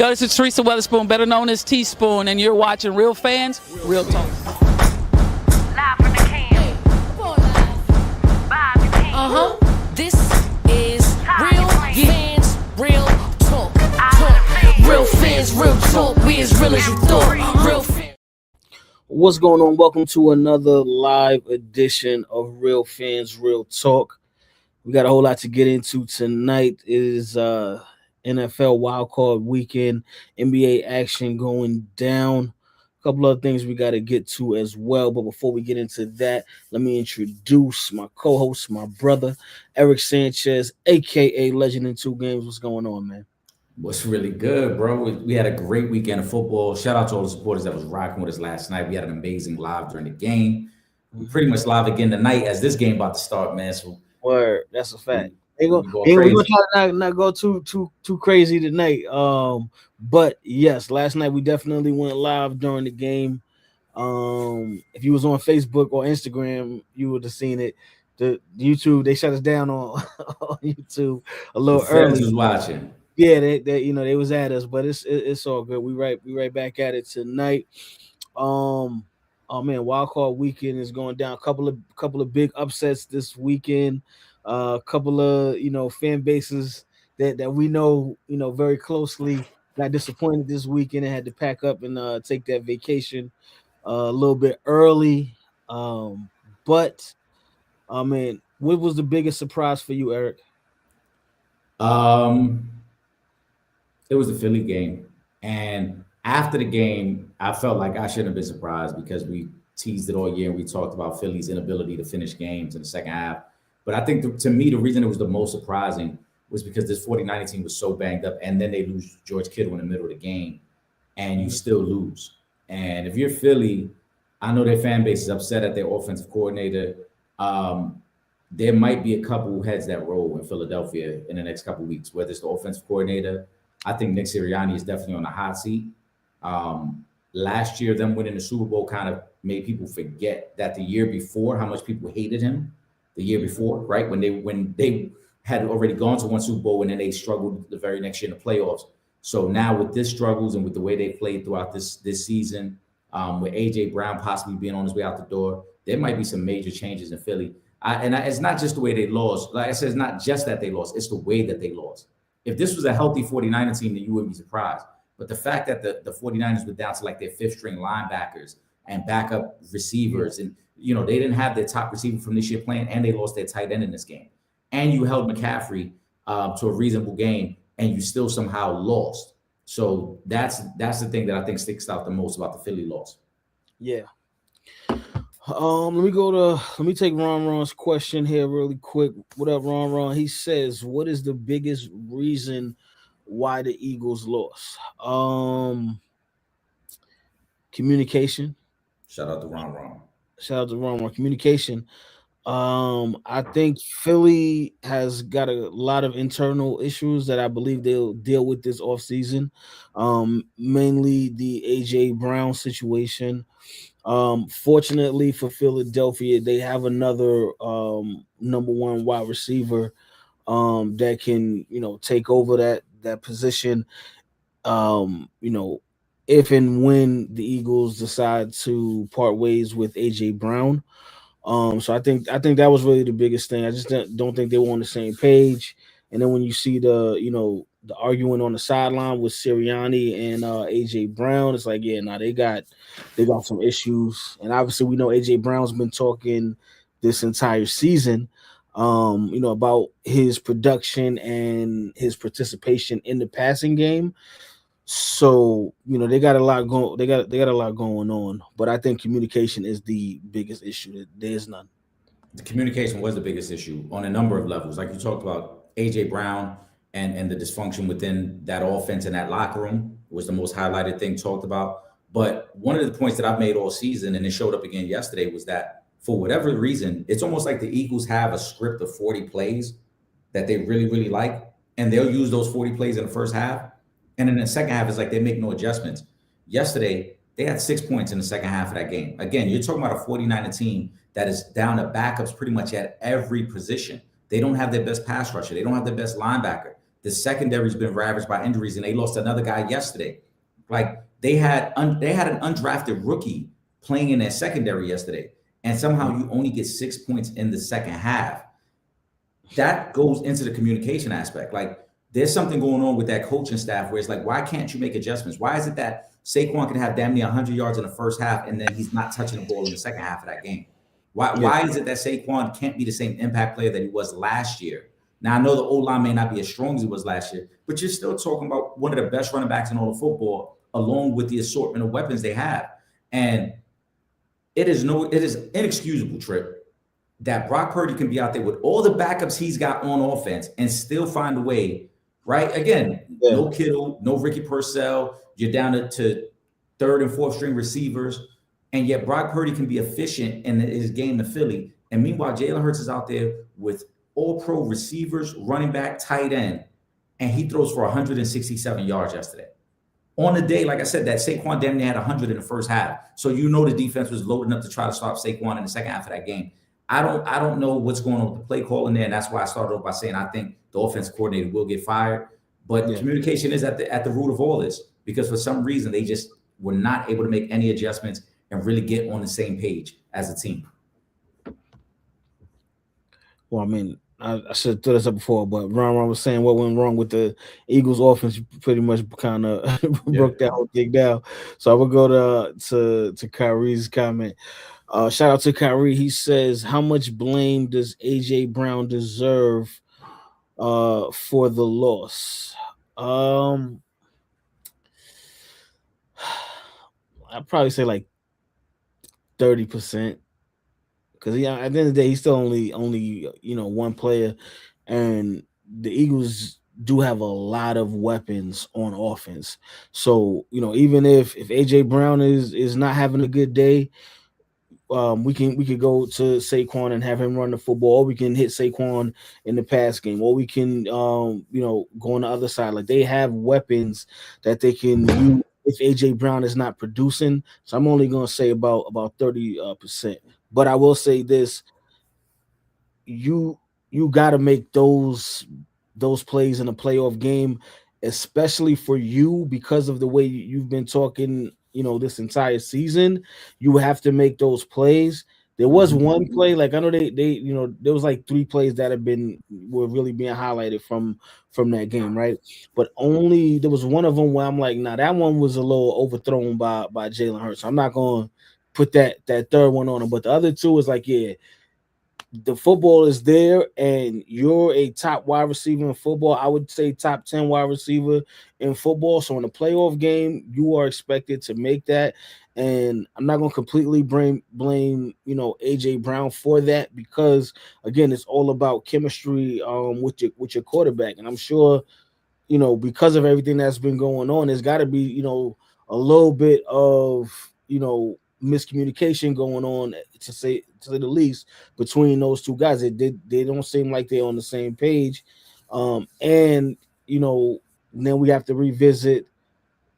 Yo, this is Teresa Weatherspoon, better known as Teaspoon, and you're watching Real Fans, Real Talk. Live from the can. Vibe the can. This is Real Fans, Real Talk. Real Fans, Real Talk. We as real as you thought. Real Fans. What's going on? Welcome to another live edition of Real Fans, Real Talk. We got a whole lot to get into tonight. It is NFL wildcard weekend, NBA action going down. A couple other things we got to get to as well. But before we get into that, let me introduce my co-host, my brother, Eric Sanchez, a.k.a. Legend in Two Games. What's going on, man? What's really good, bro? We had a great weekend of football. Shout out to all the supporters that was rocking with us last night. We had an amazing live during the game. We pretty much live again tonight as this game about to start, man. So word, that's a fact. We're gonna try to not go too crazy tonight. But yes, last night we definitely went live during the game. If you was on Facebook or Instagram, you would have seen it. The YouTube, they shut us down on YouTube a little early. Was watching. Yeah, they was at us, but it's all good. We right back at it tonight. Oh man, wildcard weekend is going down. A couple of big upsets this weekend. A couple of fan bases that we know very closely got disappointed this weekend and had to pack up and take that vacation a little bit early. But man, what was the biggest surprise for you, Eric? It was the Philly game, and after the game, I felt like I shouldn't have been surprised because we teased it all year and we talked about Philly's inability to finish games in the second half. But I think to me, the reason it was the most surprising was because this 49er team was so banged up, and then they lose George Kittle in the middle of the game, and you still lose. And if you're Philly, I know their fan base is upset at their offensive coordinator. There might be a couple heads that roll in Philadelphia in the next couple of weeks, whether it's the offensive coordinator. I think Nick Sirianni is definitely on the hot seat. Last year, them winning the Super Bowl kind of made people forget that the year before, how much people hated him. The year before, right? When they had already gone to one Super Bowl and then they struggled the very next year in the playoffs. So now with this struggles and with the way they played throughout this season, with AJ Brown possibly being on his way out the door, there might be some major changes in Philly. It's not just the way they lost. Like I said, it's not just that they lost, it's the way that they lost. If this was a healthy 49er team, then you wouldn't be surprised. But the fact that the 49ers were down to like their fifth string linebackers and backup receivers, and they didn't have their top receiver from this year playing, and they lost their tight end in this game. And you held McCaffrey to a reasonable game, and you still somehow lost. So that's the thing that I think sticks out the most about the Philly loss. Yeah. Let me take Ron's question here really quick. What up, Ron? He says, what is the biggest reason why the Eagles lost? Communication. Shout out to Ron. Shout out to Ron. Communication. I think Philly has got a lot of internal issues that I believe they'll deal with this offseason. Mainly the AJ Brown situation. Fortunately for Philadelphia, they have another number one wide receiver that can take over that position. If and when the Eagles decide to part ways with AJ Brown. So I think that was really the biggest thing. I just don't think they were on the same page. And then when you see the arguing on the sideline with Sirianni and AJ Brown, it's like, they got some issues. And obviously we know AJ Brown's been talking this entire season, about his production and his participation in the passing game. So they got a lot going. They got a lot going on, but I think communication is the biggest issue. There's none. The communication was the biggest issue on a number of levels. Like you talked about, AJ Brown and the dysfunction within that offense and that locker room was the most highlighted thing talked about. But one of the points that I've made all season, and it showed up again yesterday, was that for whatever reason, it's almost like the Eagles have a script of 40 plays that they really, really like, and they'll use those 40 plays in the first half. And in the second half, it's like they make no adjustments. Yesterday, they had 6 points in the second half of that game. Again, you're talking about a 49er team that is down to backups pretty much at every position. They don't have their best pass rusher. They don't have their best linebacker. The secondary's been ravaged by injuries, and they lost another guy yesterday. Like they had an undrafted rookie playing in their secondary yesterday, and somehow you only get 6 points in the second half. That goes into the communication aspect. Like there's something going on with that coaching staff where it's like, why can't you make adjustments? Why is it that Saquon can have damn near 100 yards in the first half and then he's not touching the ball in the second half of that game? Why is it that Saquon can't be the same impact player that he was last year? Now, I know the O-line may not be as strong as he was last year, but you're still talking about one of the best running backs in all of football, along with the assortment of weapons they have. And it is inexcusable, Trip, that Brock Purdy can be out there with all the backups he's got on offense and still find a way, right? Again, no Kittle, no Ricky Purcell. You're down to third and fourth string receivers. And yet Brock Purdy can be efficient in his game to Philly. And meanwhile, Jalen Hurts is out there with all-pro receivers, running back, tight end, and he throws for 167 yards yesterday. On the day, like I said, that Saquon damn near had 100 in the first half. So you know the defense was loading up to try to stop Saquon in the second half of that game. I don't know what's going on with the play call in there, and that's why I started off by saying I think the offensive coordinator will get fired. But communication is at the root of all this, because for some reason they just were not able to make any adjustments and really get on the same page as a team. Well, I mean, I should have thought this up before, but Ron was saying what went wrong with the Eagles offense. Pretty much kind of broke that whole thing down. So I will go to Kyrie's comment. Shout out to Kyrie. He says, "How much blame does AJ Brown deserve for the loss?" I'd probably say like 30%. Because at the end of the day, he's still only one player, and the Eagles do have a lot of weapons on offense. So even if AJ Brown is not having a good day, we could go to Saquon and have him run the football, or we can hit Saquon in the pass game, or we can go on the other side. Like they have weapons that they can use if AJ Brown is not producing. So I'm only gonna say about 30%. But I will say this: you got to make those plays in a playoff game, especially for you, because of the way you've been talking, this entire season. You have to make those plays. There was one play, like I know they there was like 3 plays that were really being highlighted from that game, right? But only there was one of them where I'm like, nah, that one was a little overthrown by Jalen Hurts. I'm not going to put that third one on him, but the other 2 is like, yeah, the football is there, and you're a top wide receiver in football. I would say top 10 wide receiver in football. So in a playoff game, you are expected to make that. And I'm not going to completely blame AJ Brown for that, because again, it's all about chemistry with your quarterback. And I'm sure because of everything that's been going on, there's got to be a little bit of miscommunication going on, to say the least, between those 2 guys. They don't seem like they're on the same page, and then we have to revisit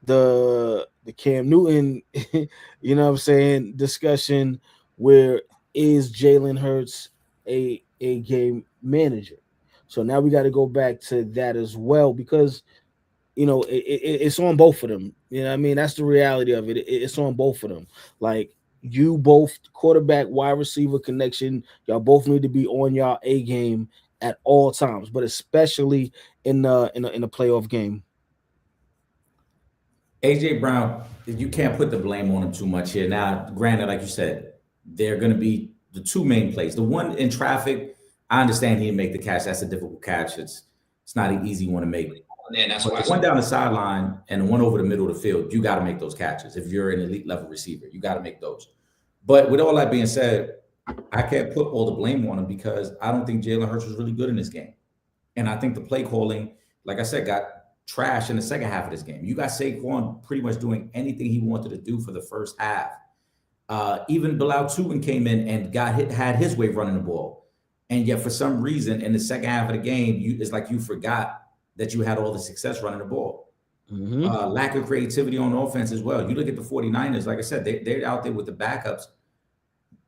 the Cam Newton discussion, where is Jalen Hurts a game manager? So now we got to go back to that as well, because it's on both of them. I mean, that's the reality of it. It's on both of them. Like, you both, quarterback, wide receiver connection, y'all both need to be on y'all A game at all times, but especially in a playoff game. AJ Brown, you can't put the blame on him too much here. Now, granted, like you said, they're going to be the 2 main plays. The one in traffic, I understand he didn't make the catch. That's a difficult catch. It's not an easy one to make. And that's why the one down the sideline and the one over the middle of the field, you got to make those catches. If you're an elite level receiver, you got to make those. But with all that being said, I can't put all the blame on him, because I don't think Jalen Hurts was really good in this game. And I think the play calling, like I said, got trash in the second half of this game. You got Saquon pretty much doing anything he wanted to do for the first half. Even Bilal Tubin came in and had his way running the ball. And yet for some reason in the second half of the game, it's like you forgot that you had all the success running the ball. Lack of creativity on offense as well. You look at the 49ers, like I said, they're out there with the backups.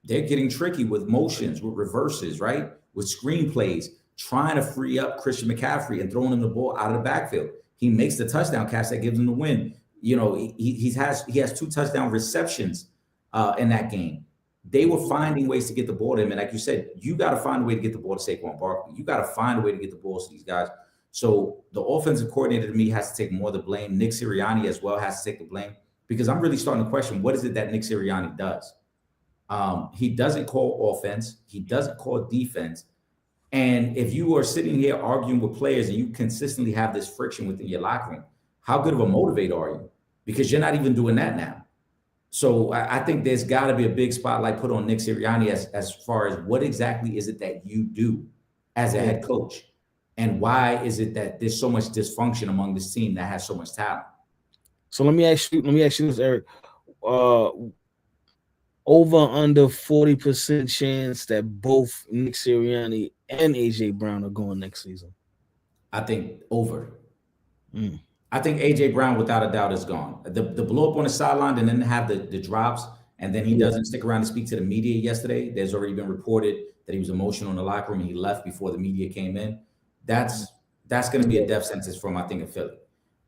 They're getting tricky with motions, with reverses, right? With screen plays. trying to free up Christian McCaffrey and throwing him the ball out of the backfield. He makes the touchdown catch that gives him the win. You know, he has 2 touchdown receptions in that game. They were finding ways to get the ball to him. And like you said, you got to find a way to get the ball to Saquon Barkley. You got to find a way to get the balls to these guys. So the offensive coordinator to me has to take more of the blame. Nick Sirianni as well has to take the blame, because I'm really starting to question, what is it that Nick Sirianni does? He doesn't call offense. He doesn't call defense. And if you are sitting here arguing with players and you consistently have this friction within your locker room, how good of a motivator are you? Because you're not even doing that now. So I think there's got to be a big spotlight put on Nick Sirianni as far as what exactly is it that you do as a head coach, and why is it that there's so much dysfunction among this team that has so much talent? So let me ask you this, Eric. Over under 40% chance that both Nick Sirianni and AJ Brown are going next season. I think over. I think AJ Brown, without a doubt, is gone. The blow up on the sideline and then have the drops, and then he doesn't stick around to speak to the media yesterday. There's already been reported that he was emotional in the locker room and he left before the media came in. That's going to be a death sentence for him, I think, in Philly.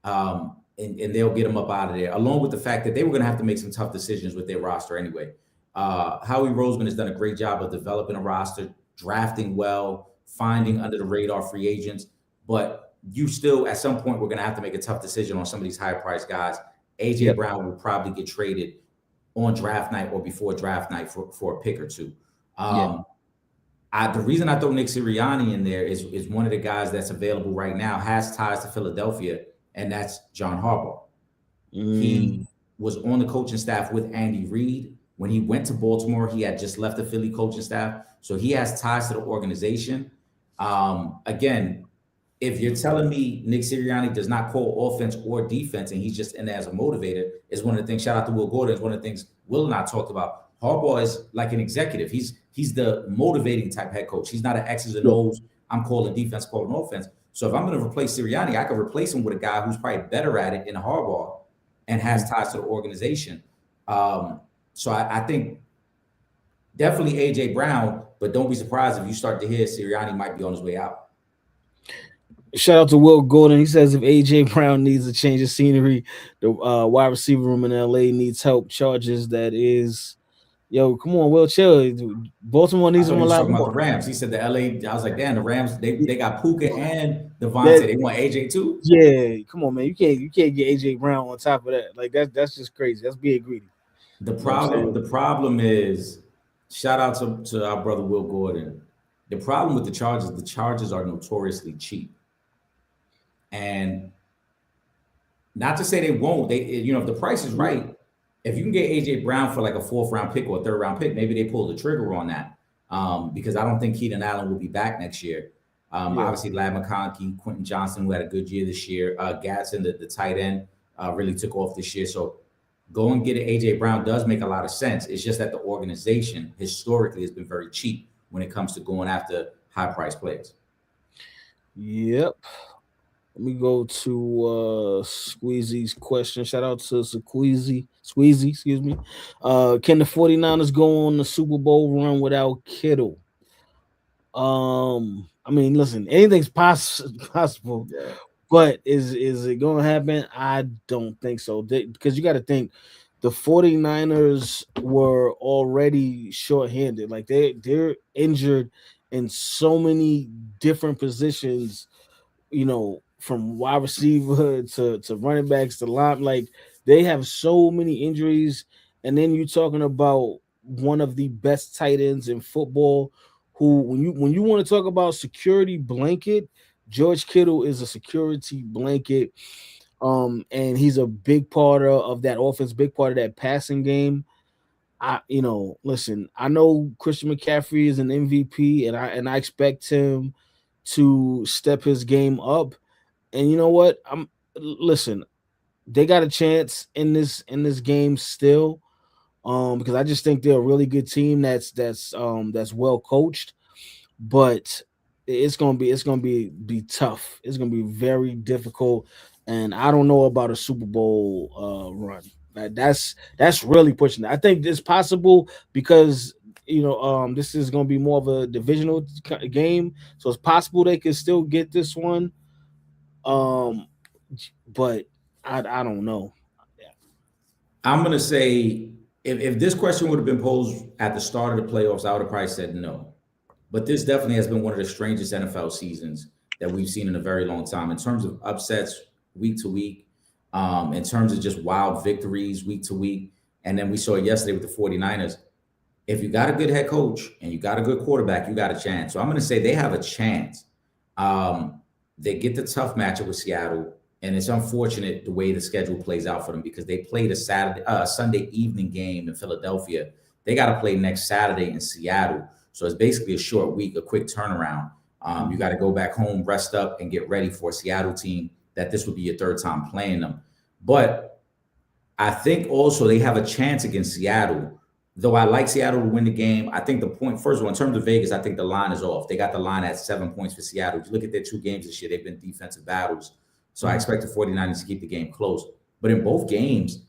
And they'll get him up out of there, along with the fact that they were going to have to make some tough decisions with their roster anyway. Howie Roseman has done a great job of developing a roster, drafting well, finding under the radar free agents, but you still, at some point, we're going to have to make a tough decision on some of these high-priced guys. AJ Brown will probably get traded on draft night or before draft night for a pick or two. The reason I throw Nick Sirianni in there is one of the guys that's available right now has ties to Philadelphia, and that's John Harbaugh. He was on the coaching staff with Andy Reid. When he went to Baltimore, he had just left the Philly coaching staff. So he has ties to the organization. Again, if you're telling me Nick Sirianni does not call offense or defense and he's just in there as a motivator, is one of the things, shout out to Will Gordon, is one of the things Will and I talked about. Harbaugh is like an executive. He's the motivating type head coach. He's not an X's and O's, I'm calling defense, calling offense. So if I'm going to replace Sirianni, I can replace him with a guy who's probably better at it in Harbaugh and has ties to the organization. So I think definitely AJ Brown, but don't be surprised if you start to hear Sirianni might be on his way out. Shout out to Will Gordon. He says if AJ Brown needs a change of scenery, the wide receiver room in LA needs help. Charges that is, yo, come on, Will, chill. Baltimore needs him a lot more. About the Rams. He said the LA. I was like, damn, the Rams. They got Puka and Devontae. They want AJ too. Yeah, come on, man. You can't get AJ Brown on top of that. Like that's just crazy. That's being greedy. The problem is, shout out to our brother Will Gordon. The problem with the Chargers are notoriously cheap. And not to say they won't, if the price is right, if you can get AJ Brown for like a 4th round pick or a 3rd round pick, maybe they pull the trigger on that. Because I don't think Keenan Allen will be back next year. Obviously, Lad McConkey, Quentin Johnson, who had a good year this year, Gadsden, the tight end, really took off this year. So go and get an AJ Brown does make a lot of sense. It's just that the organization historically has been very cheap when it comes to going after high-priced players. Yep. Let me go to Squeezy's question. Shout out to Squeezy, excuse me. Can the 49ers go on the Super Bowl run without Kittle? I mean, listen, anything's possible, but is it going to happen? I don't think so. Because you got to think the 49ers were already shorthanded. Like they're injured in so many different positions, from wide receiver to running backs to line. Like they have so many injuries. And then you're talking about one of the best tight ends in football, who when you want to talk about security blanket, George Kittle is a security blanket. And he's a big part of that offense, big part of that passing game. Listen, I know Christian McCaffrey is an MVP, and I expect him to step his game up. And you know what? Listen, they got a chance in this game still, because I just think they're a really good team that's well coached, but it's gonna be tough. It's gonna be very difficult, and I don't know about a Super Bowl run. That's really pushing it. I think it's possible because this is going to be more of a divisional game, so it's possible they could still get this one. Um, but I don't know. I'm gonna say if this question would have been posed at the start of the playoffs, I would have probably said no. But this definitely has been one of the strangest NFL seasons that we've seen in a very long time in terms of upsets week to week, in terms of just wild victories week to week. And then we saw it yesterday with the 49ers. If you got a good head coach and you got a good quarterback, you got a chance. So I'm going to say they have a chance. They get the tough matchup with Seattle, and it's unfortunate the way the schedule plays out for them because they played a Sunday evening game in Philadelphia. They got to play next Saturday in Seattle. So it's basically a short week, a quick turnaround. You got to go back home, rest up, and get ready for a Seattle team that this would be your third time playing them. But I think also they have a chance against Seattle. Though I like Seattle to win the game, I think the point, first of all, in terms of Vegas, I think the line is off. They got the line at 7 points for Seattle. If you look at their 2 games this year, they've been defensive battles. So I expect the 49ers to keep the game close. But in both games,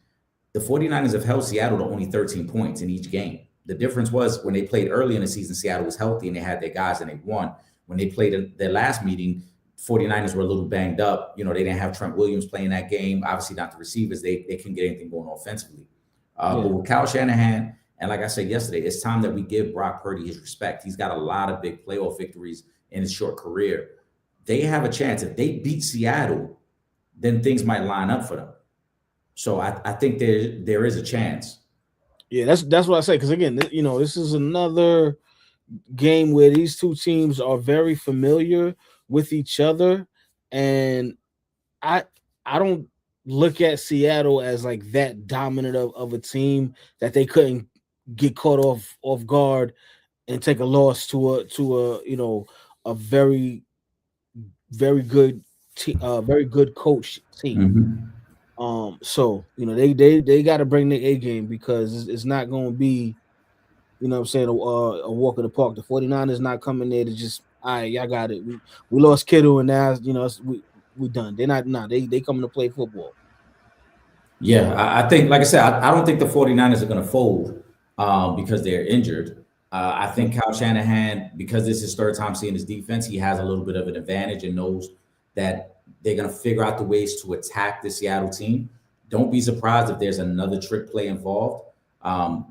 the 49ers have held Seattle to only 13 points in each game. The difference was when they played early in the season, Seattle was healthy and they had their guys and they won. When they played in their last meeting, 49ers were a little banged up. They didn't have Trent Williams playing that game. Obviously not the receivers. They couldn't get anything going offensively. But with Kyle Shanahan, and like I said yesterday, it's time that we give Brock Purdy his respect. He's got a lot of big playoff victories in his short career. They have a chance. If they beat Seattle, then things might line up for them. So I think there is a chance. Yeah, that's what I say. Because again, this is another game where these two teams are very familiar with each other, and I don't look at Seattle as like that dominant of a team that they couldn't get caught off guard and take a loss to a very good very good coach team. Mm-hmm. So they got to bring the A game because it's not going to be, a walk in the park. The 49ers not coming there to just, all right, y'all got it. We lost Kittle and now we done. They're not. They coming to play football. Yeah, I think, like I said, I don't think the 49ers are going to fold because they're injured. I think Kyle Shanahan, because this is his third time seeing his defense, he has a little bit of an advantage and knows that they're going to figure out the ways to attack the Seattle team. Don't be surprised if there's another trick play involved.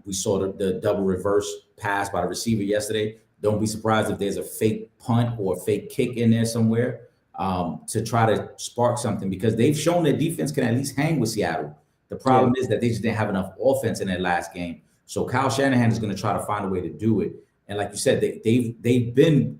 We saw the double reverse pass by the receiver yesterday. Don't be surprised if there's a fake punt or a fake kick in there somewhere to try to spark something because they've shown their defense can at least hang with Seattle. The problem is that they just didn't have enough offense in their last game. So Kyle Shanahan is going to try to find a way to do it. And like you said, they've been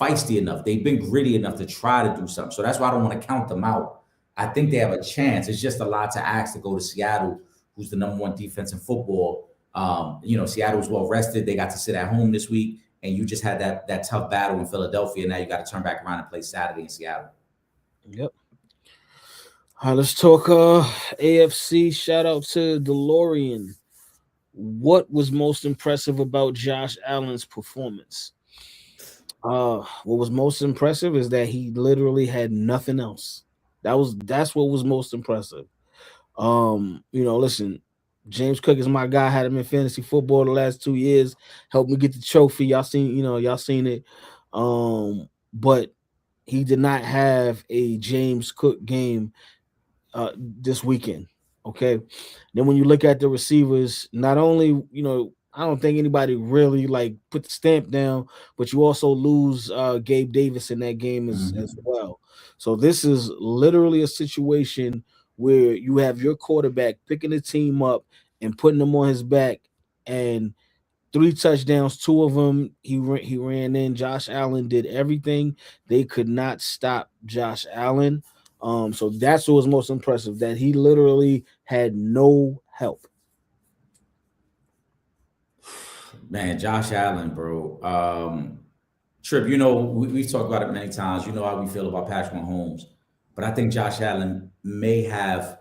feisty enough. They've been gritty enough to try to do something. So that's why I don't want to count them out. I think they have a chance. It's just a lot to ask to go to Seattle, who's the #1 defense in football. Seattle was well rested. They got to sit at home this week, and you just had that tough battle in Philadelphia. Now you got to turn back around and play Saturday in Seattle. Yep. All right, let's talk AFC. Shout out to DeLorean. What was most impressive about Josh Allen's performance? What was most impressive is that he literally had nothing else. That's what was most impressive. Listen, James Cook is my guy. Had him in fantasy football the last 2 years. Helped me get the trophy. Y'all seen it. But he did not have a James Cook game this weekend. Okay. Then when you look at the receivers, not only, I don't think anybody really like put the stamp down, but you also lose Gabe Davis in that game as well. So this is literally a situation where you have your quarterback picking the team up and putting them on his back, and 3 touchdowns, 2 of them he ran in. Josh Allen did everything. They could not stop Josh Allen. So that's what was most impressive, that he literally had no help. Man, Josh Allen, bro. Trip, we've talked about it many times. You know how we feel about Patrick Mahomes. But I think Josh Allen may have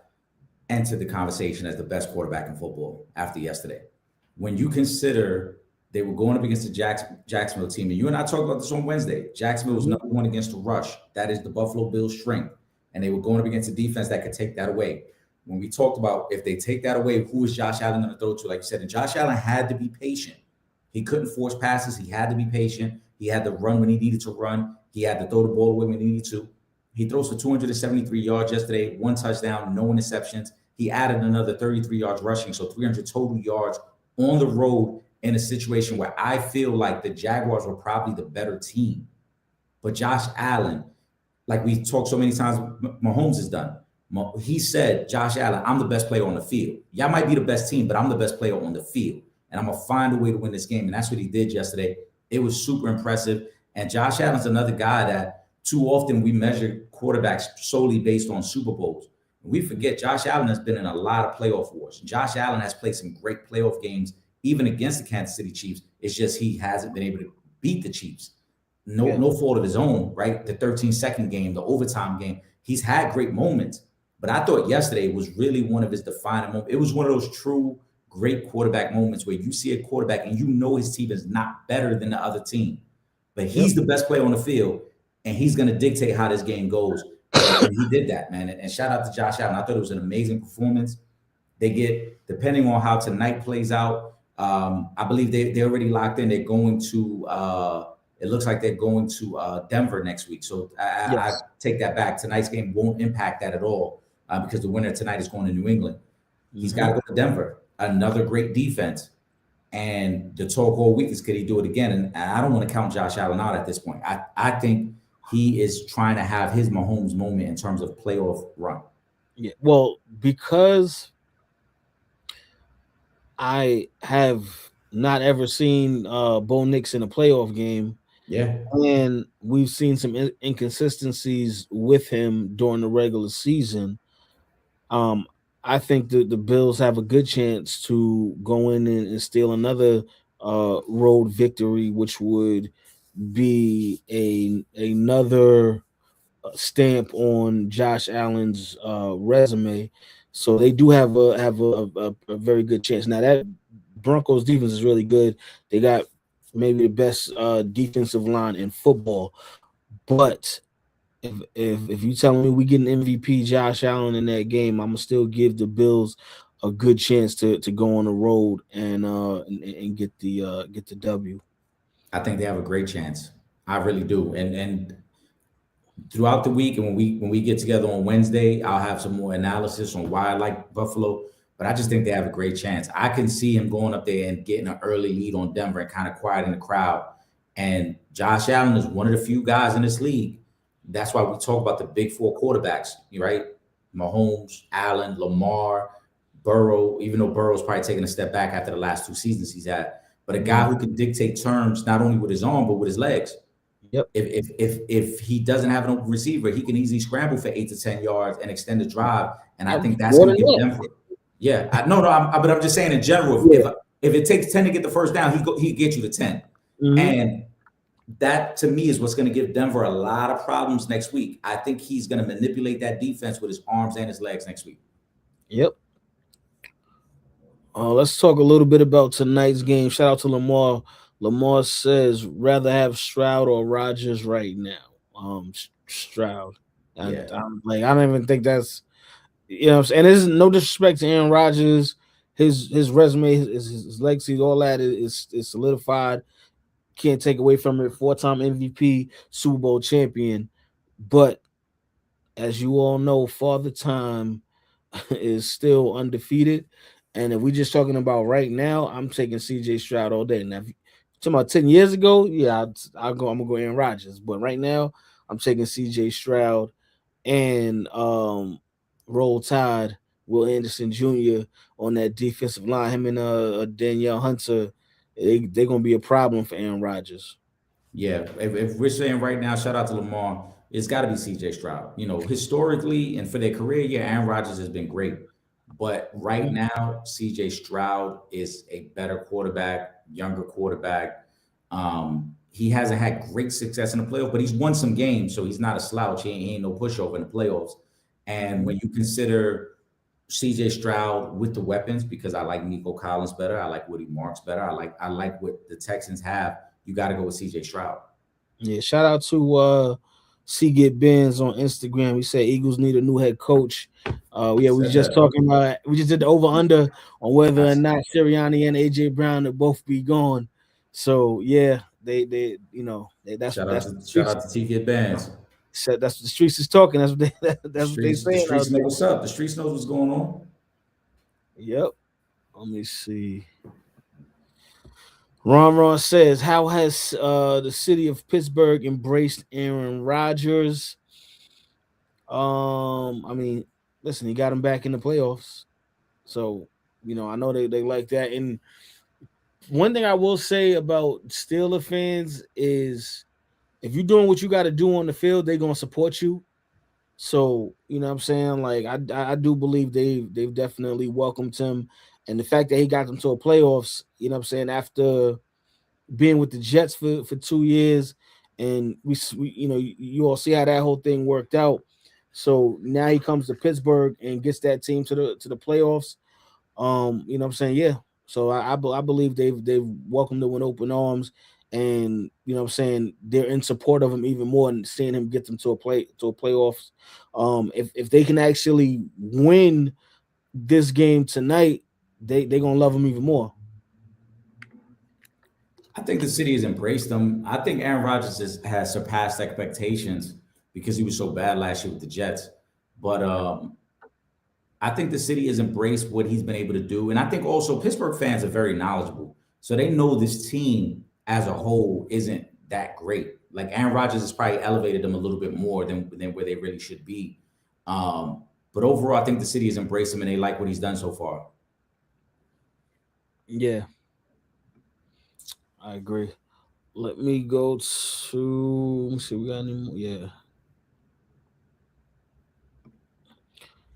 entered the conversation as the best quarterback in football after yesterday. When you consider they were going up against the Jacksonville team, and you and I talked about this on Wednesday, Jacksonville was #1 against the rush. That is the Buffalo Bills' strength. And they were going up against a defense that could take that away. When we talked about if they take that away, who is Josh Allen going to throw to? Like you said, and Josh Allen had to be patient. He couldn't force passes. He had to be patient. He had to run when he needed to run. He had to throw the ball away when he needed to. He throws for 273 yards yesterday, 1 touchdown, no interceptions. He added another 33 yards rushing, so 300 total yards on the road in a situation where I feel like the Jaguars were probably the better team. But Josh Allen, like we talked so many times, Mahomes is done. He said, Josh Allen, I'm the best player on the field. Y'all might be the best team, but I'm the best player on the field. And I'm going to find a way to win this game. And that's what he did yesterday. It was super impressive. And Josh Allen's another guy that too often we measure quarterbacks solely based on Super Bowls. We forget Josh Allen has been in a lot of playoff wars. Josh Allen has played some great playoff games, even against the Kansas City Chiefs. It's just he hasn't been able to beat the Chiefs. No fault of his own, right? The 13-second game, the overtime game. He's had great moments. But I thought yesterday was really one of his defining moments. It was one of those true great quarterback moments where you see a quarterback and you know his team is not better than the other team. But he's the best player on the field, and he's going to dictate how this game goes. And he did that, man. And shout out to Josh Allen. I thought it was an amazing performance. They get, depending on how tonight plays out, I believe they're already locked in. They're going to it looks like they're going to Denver next week. So I take that back. Tonight's game won't impact that at all because the winner tonight is going to New England. He's got to go to Denver. Another great defense. And the talk all week is, could he do it again? And I don't want to count Josh Allen out at this point. I think he is trying to have his Mahomes moment in terms of playoff run. Yeah, well, because I have not ever seen Bo Nix in a playoff game. Yeah. And we've seen some inconsistencies with him during the regular season. I think the Bills have a good chance to go in and steal another road victory, which would be another stamp on Josh Allen's resume. So they do have a very good chance. Now that Broncos defense is really good. They got maybe the best defensive line in football. But if you telling me we get an MVP Josh Allen in that game, I'm gonna still give the Bills a good chance to go on the road and get the W. I think they have a great chance. I really do. And throughout the week, and when we get together on Wednesday, I'll have some more analysis on why I like Buffalo. But I just think they have a great chance. I can see him going up there and getting an early lead on Denver and kind of quieting the crowd. And Josh Allen is one of the few guys in this league. That's why we talk about the big four quarterbacks, right? Mahomes, Allen, Lamar, Burrow, even though Burrow's probably taking a step back after the last 2 seasons he's had. But a guy who can dictate terms not only with his arm, but with his legs. Yep. If he doesn't have an open receiver, he can easily scramble for 8 to 10 yards and extend the drive. And I think that's going to give Denver. Yeah, but I'm just saying in general, if it takes 10 to get the first down, he get you to 10. Mm-hmm. And that to me is what's going to give Denver a lot of problems next week. I think he's going to manipulate that defense with his arms and his legs next week. Yep. Let's talk a little bit about tonight's game. Shout out to Lamar. Lamar says rather have Stroud or Rodgers right now. Stroud. I don't even think that's. You know what I'm saying? And there's no disrespect to Aaron Rodgers. His resume, his legacy, all that is solidified. Can't take away from it. 4-time MVP, Super Bowl champion. But as you all know, Father Time is still undefeated. And if we're just talking about right now, I'm taking CJ Stroud all day. Now, if you're talking about 10 years ago, yeah, I'm gonna go Aaron Rodgers. But right now, I'm taking CJ Stroud and Roll Tide, Will Anderson Jr. on that defensive line. Him and Danielle Hunter, they're going to be a problem for Aaron Rodgers. Yeah, if we're saying right now, shout out to Lamar, it's got to be C.J. Stroud. You know, historically and for their career, yeah, Aaron Rodgers has been great. But right now, C.J. Stroud is a better quarterback, younger quarterback. He hasn't had great success in the playoffs, but he's won some games, so he's not a slouch. He ain't no pushover in the playoffs. And when you consider C.J. Stroud with the weapons, because I like Nico Collins better, I like Woody Marks better, I like what the Texans have, you got to go with C.J. Stroud. Yeah, shout out to Seagate Benz on Instagram. We said Eagles need a new head coach. We just talking about, we just did the over-under on whether or not Sirianni and A.J. Brown will both be gone. So yeah, they you know that's the Shout streets. out to TK Bands. That's what the streets is talking. That's what they that's what they The saying streets out know there. what's up. The streets knows what's going on. Yep. Let me see. Ron says, "How has the city of Pittsburgh embraced Aaron Rodgers?" I mean, listen, he got him back in the playoffs, so I know they like that. And one thing I will say about Steeler fans is, if you're doing what you got to do on the field, they're gonna support you. So what I'm saying, like I do believe they've definitely welcomed him, and the fact that he got them to a playoffs, what I'm saying, after being with the Jets for 2 years, and we you all see how that whole thing worked out. So now he comes to Pittsburgh and gets that team to the playoffs. What I'm saying, yeah. So I believe they've welcomed him with open arms, and what I'm saying, they're in support of him even more, and seeing him get them to a playoffs. If they can actually win this game tonight, they gonna love him even more. I think the city has embraced him. I think Aaron Rodgers has surpassed expectations because he was so bad last year with the Jets. But I think the city has embraced what he's been able to do. And I think also Pittsburgh fans are very knowledgeable. So they know this team as a whole isn't that great. Like Aaron Rodgers has probably elevated them a little bit more than where they really should be. But overall, I think the city has embraced him and they like what he's done so far. Yeah, I agree. Let me go to. Let me see. We got any more? Yeah.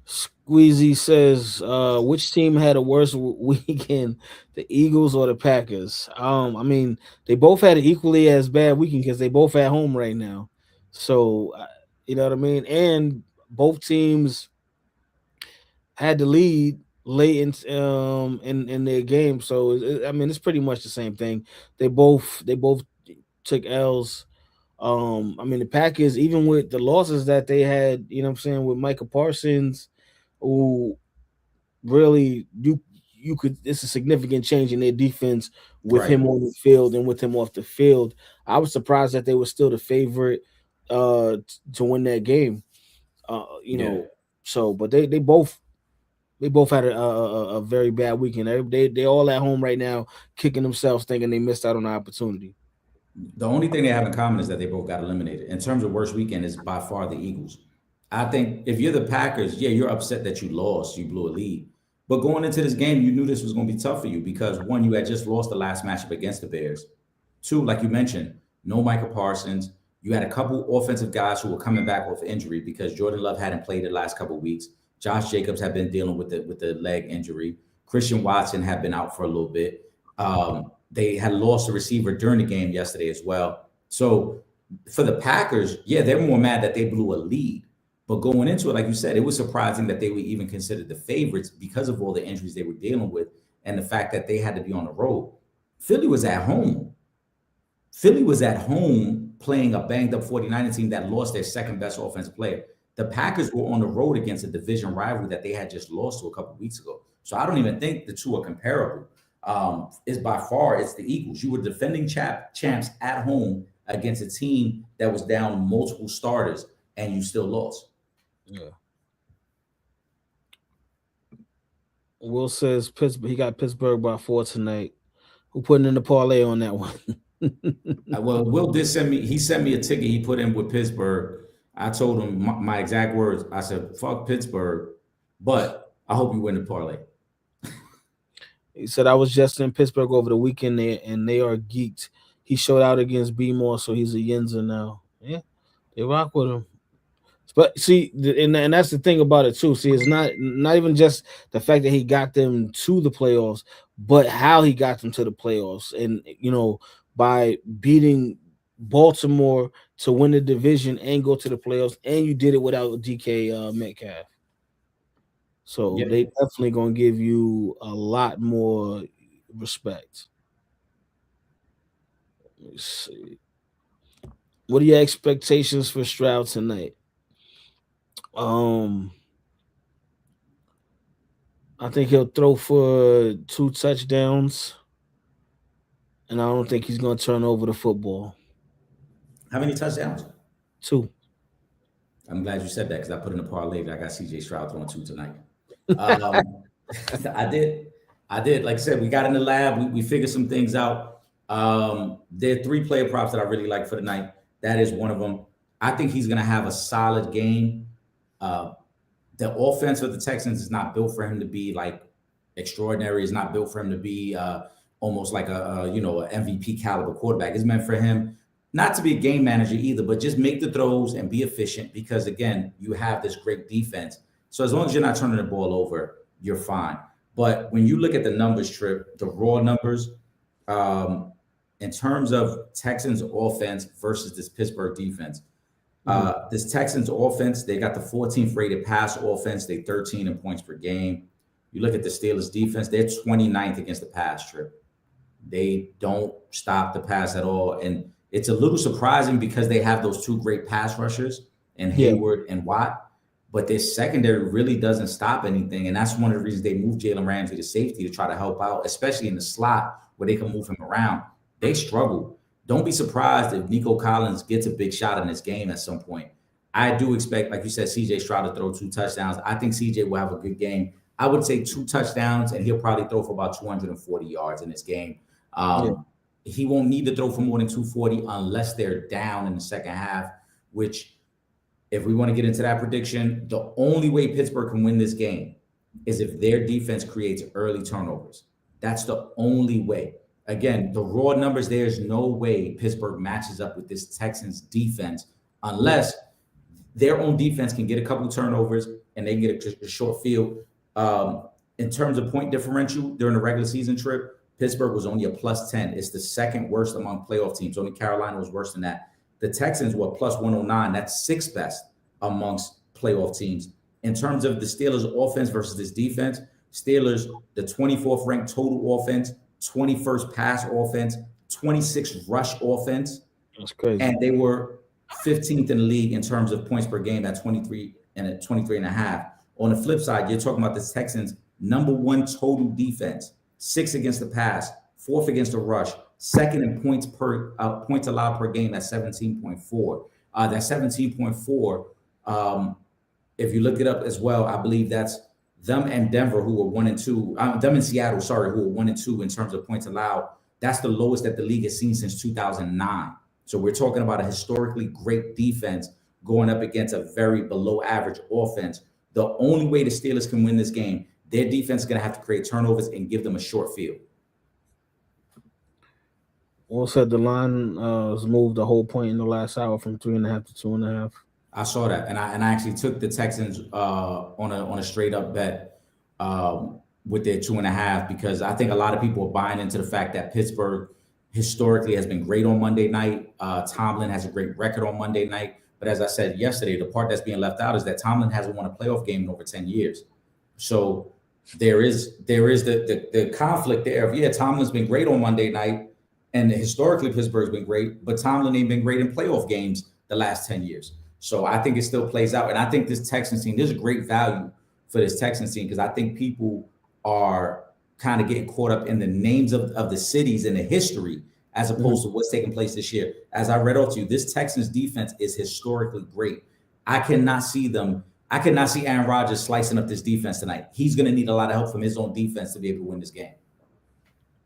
Squeezy says, which team had a worse weekend, the Eagles or the Packers? I mean, they both had an equally as bad weekend because they both at home right now. So, you know what I mean? And both teams had the lead late in their game. So, I mean, it's pretty much the same thing. They both took L's. I mean, the Packers, even with the losses that they had, what I'm saying, with Micah Parsons, who really you could it's a significant change in their defense with Right. him on the field and with him off the field. I was surprised that they were still the favorite to win that game. Uh, you Yeah. know, so but they both had a very bad weekend. They all at home right now, kicking themselves, thinking they missed out on the opportunity. The only thing they have in common is that they both got eliminated. In terms of worst weekend, is by far the Eagles. I think if you're the Packers, yeah, you're upset that you lost, you blew a lead. But going into this game, you knew this was going to be tough for you because one, you had just lost the last matchup against the Bears. Two, like you mentioned, no Michael Parsons. You had a couple offensive guys who were coming back off injury because Jordan Love hadn't played the last couple of weeks. Josh Jacobs had been dealing with the leg injury. Christian Watson had been out for a little bit. They had lost a receiver during the game yesterday as well. So for the Packers, yeah, they're more mad that they blew a lead. But going into it, like you said, it was surprising that they were even considered the favorites because of all the injuries they were dealing with and the fact that they had to be on the road. Philly was at home. Philly was at home playing a banged up 49er team that lost their second best offensive player. The Packers were on the road against a division rival that they had just lost to a couple of weeks ago. So I don't even think the two are comparable. Is by far it's the Eagles. You were defending champs at home against a team that was down multiple starters, and you still lost. Yeah. Will says Pittsburgh. He got Pittsburgh by 4 tonight. Who putting in the parlay on that one? Well, Will did send me. He sent me a ticket he put in with Pittsburgh. I told him my exact words. I said, "Fuck Pittsburgh," but I hope you win the parlay. He said, I was just in Pittsburgh over the weekend there, and they are geeked. He showed out against B More, so he's a Yinzer now. Yeah, they rock with him. But see, and that's the thing about it too. See, it's not even just the fact that he got them to the playoffs, but how he got them to the playoffs, and by beating Baltimore to win the division and go to the playoffs, and you did it without DK Metcalf. So Yeah, they definitely gonna give you a lot more respect. Let me see. What are your expectations for Stroud tonight? Um, I think he'll throw for 2 touchdowns, and I don't think he's going to turn over the football. How many touchdowns? 2. I'm glad you said that because I put in a parlay that I got CJ Stroud throwing 2 tonight. Um, I did. Like I said, we got in the lab. We figured some things out. There are 3 player props that I really like for the night. That is one of them. I think he's going to have a solid game. The offense of the Texans is not built for him to be like extraordinary. It's not built for him to be almost like a MVP caliber quarterback. It's meant for him not to be a game manager either, but just make the throws and be efficient because, again, you have this great defense. So as long as you're not turning the ball over, you're fine. But when you look at the numbers, Trip, the raw numbers, in terms of Texans offense versus this Pittsburgh defense, this Texans offense, they got the 14th rated pass offense. They 13 in points per game. You look at the Steelers defense, they're 29th against the pass, Trip. They don't stop the pass at all. And it's a little surprising because they have those 2 great pass rushers in Hayward and Watt, but their secondary really doesn't stop anything. And that's one of the reasons they moved Jalen Ramsey to safety to try to help out, especially in the slot where they can move him around. They struggle. Don't be surprised if Nico Collins gets a big shot in this game at some point. I do expect, like you said, CJ Stroud to throw 2 touchdowns. I think CJ will have a good game. I would say 2 touchdowns, and he'll probably throw for about 240 yards in this game. He won't need to throw for more than 240 unless they're down in the second half, which, if we want to get into that prediction, the only way Pittsburgh can win this game is if their defense creates early turnovers. That's the only way. Again, the raw numbers, there's no way Pittsburgh matches up with this Texans defense unless their own defense can get a couple turnovers and they get a short field. In terms of point differential during the regular season, Trip, Pittsburgh was only a +10. It's the second worst among playoff teams. Only Carolina was worse than that. The Texans were +109. That's 6th best amongst playoff teams. In terms of the Steelers' offense versus this defense, Steelers, the 24th ranked total offense, 21st pass offense, 26th rush offense. That's crazy. And they were 15th in the league in terms of points per game at 23 and at 23.5. On the flip side, you're talking about the Texans' #1 total defense, 6th against the pass, 4th against the rush, 2nd in points allowed per game at 17.4. That 17.4, if you look it up as well, I believe that's them and Denver, who were 1 and 2. Them and Seattle, who were 1 and 2 in terms of points allowed. That's the lowest that the league has seen since 2009. So we're talking about a historically great defense going up against a very below average offense. The only way the Steelers can win this game, their defense is going to have to create turnovers and give them a short field. Well said. The line was moved a whole point in the last hour from 3.5 to 2.5. I saw that, and I actually took the Texans on a straight up bet with their 2.5 because I think a lot of people are buying into the fact that Pittsburgh historically has been great on Monday night. Tomlin has a great record on Monday night, but as I said yesterday, the part that's being left out is that Tomlin hasn't won a playoff game in over 10 years. So there is the conflict there of Tomlin's been great on Monday night, and historically Pittsburgh's been great, but Tomlin ain't been great in playoff games the last 10 years. So I think it still plays out. And I think this Texans team, there's a great value for this Texans team because I think people are kind of getting caught up in the names of the cities and the history as opposed to what's taking place this year. As I read out to you, this Texans defense is historically great. I cannot see Aaron Rodgers slicing up this defense tonight. He's going to need a lot of help from his own defense to be able to win this game.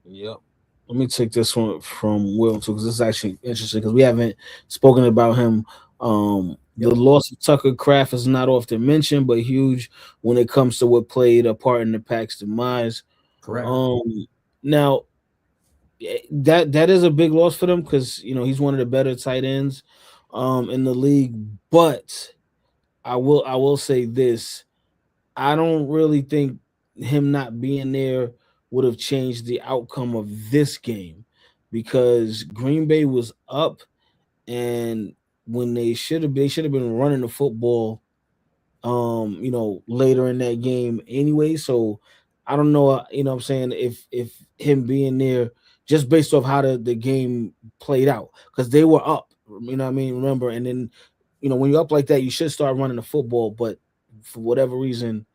Yep. Let me take this one from Will too, because this is actually interesting because we haven't spoken about him. The loss of Tucker Kraft is not often mentioned, but huge when it comes to what played a part in the Pack's demise. Correct. Now, that is a big loss for them because he's one of the better tight ends in the league. But I will say this: I don't really think him not being there would have changed the outcome of this game because Green Bay was up, and when they should have been running the football, later in that game anyway. So I don't know, what I'm saying, if him being there just based off how the game played out, because they were up, remember, and then when you're up like that, you should start running the football, but for whatever reason,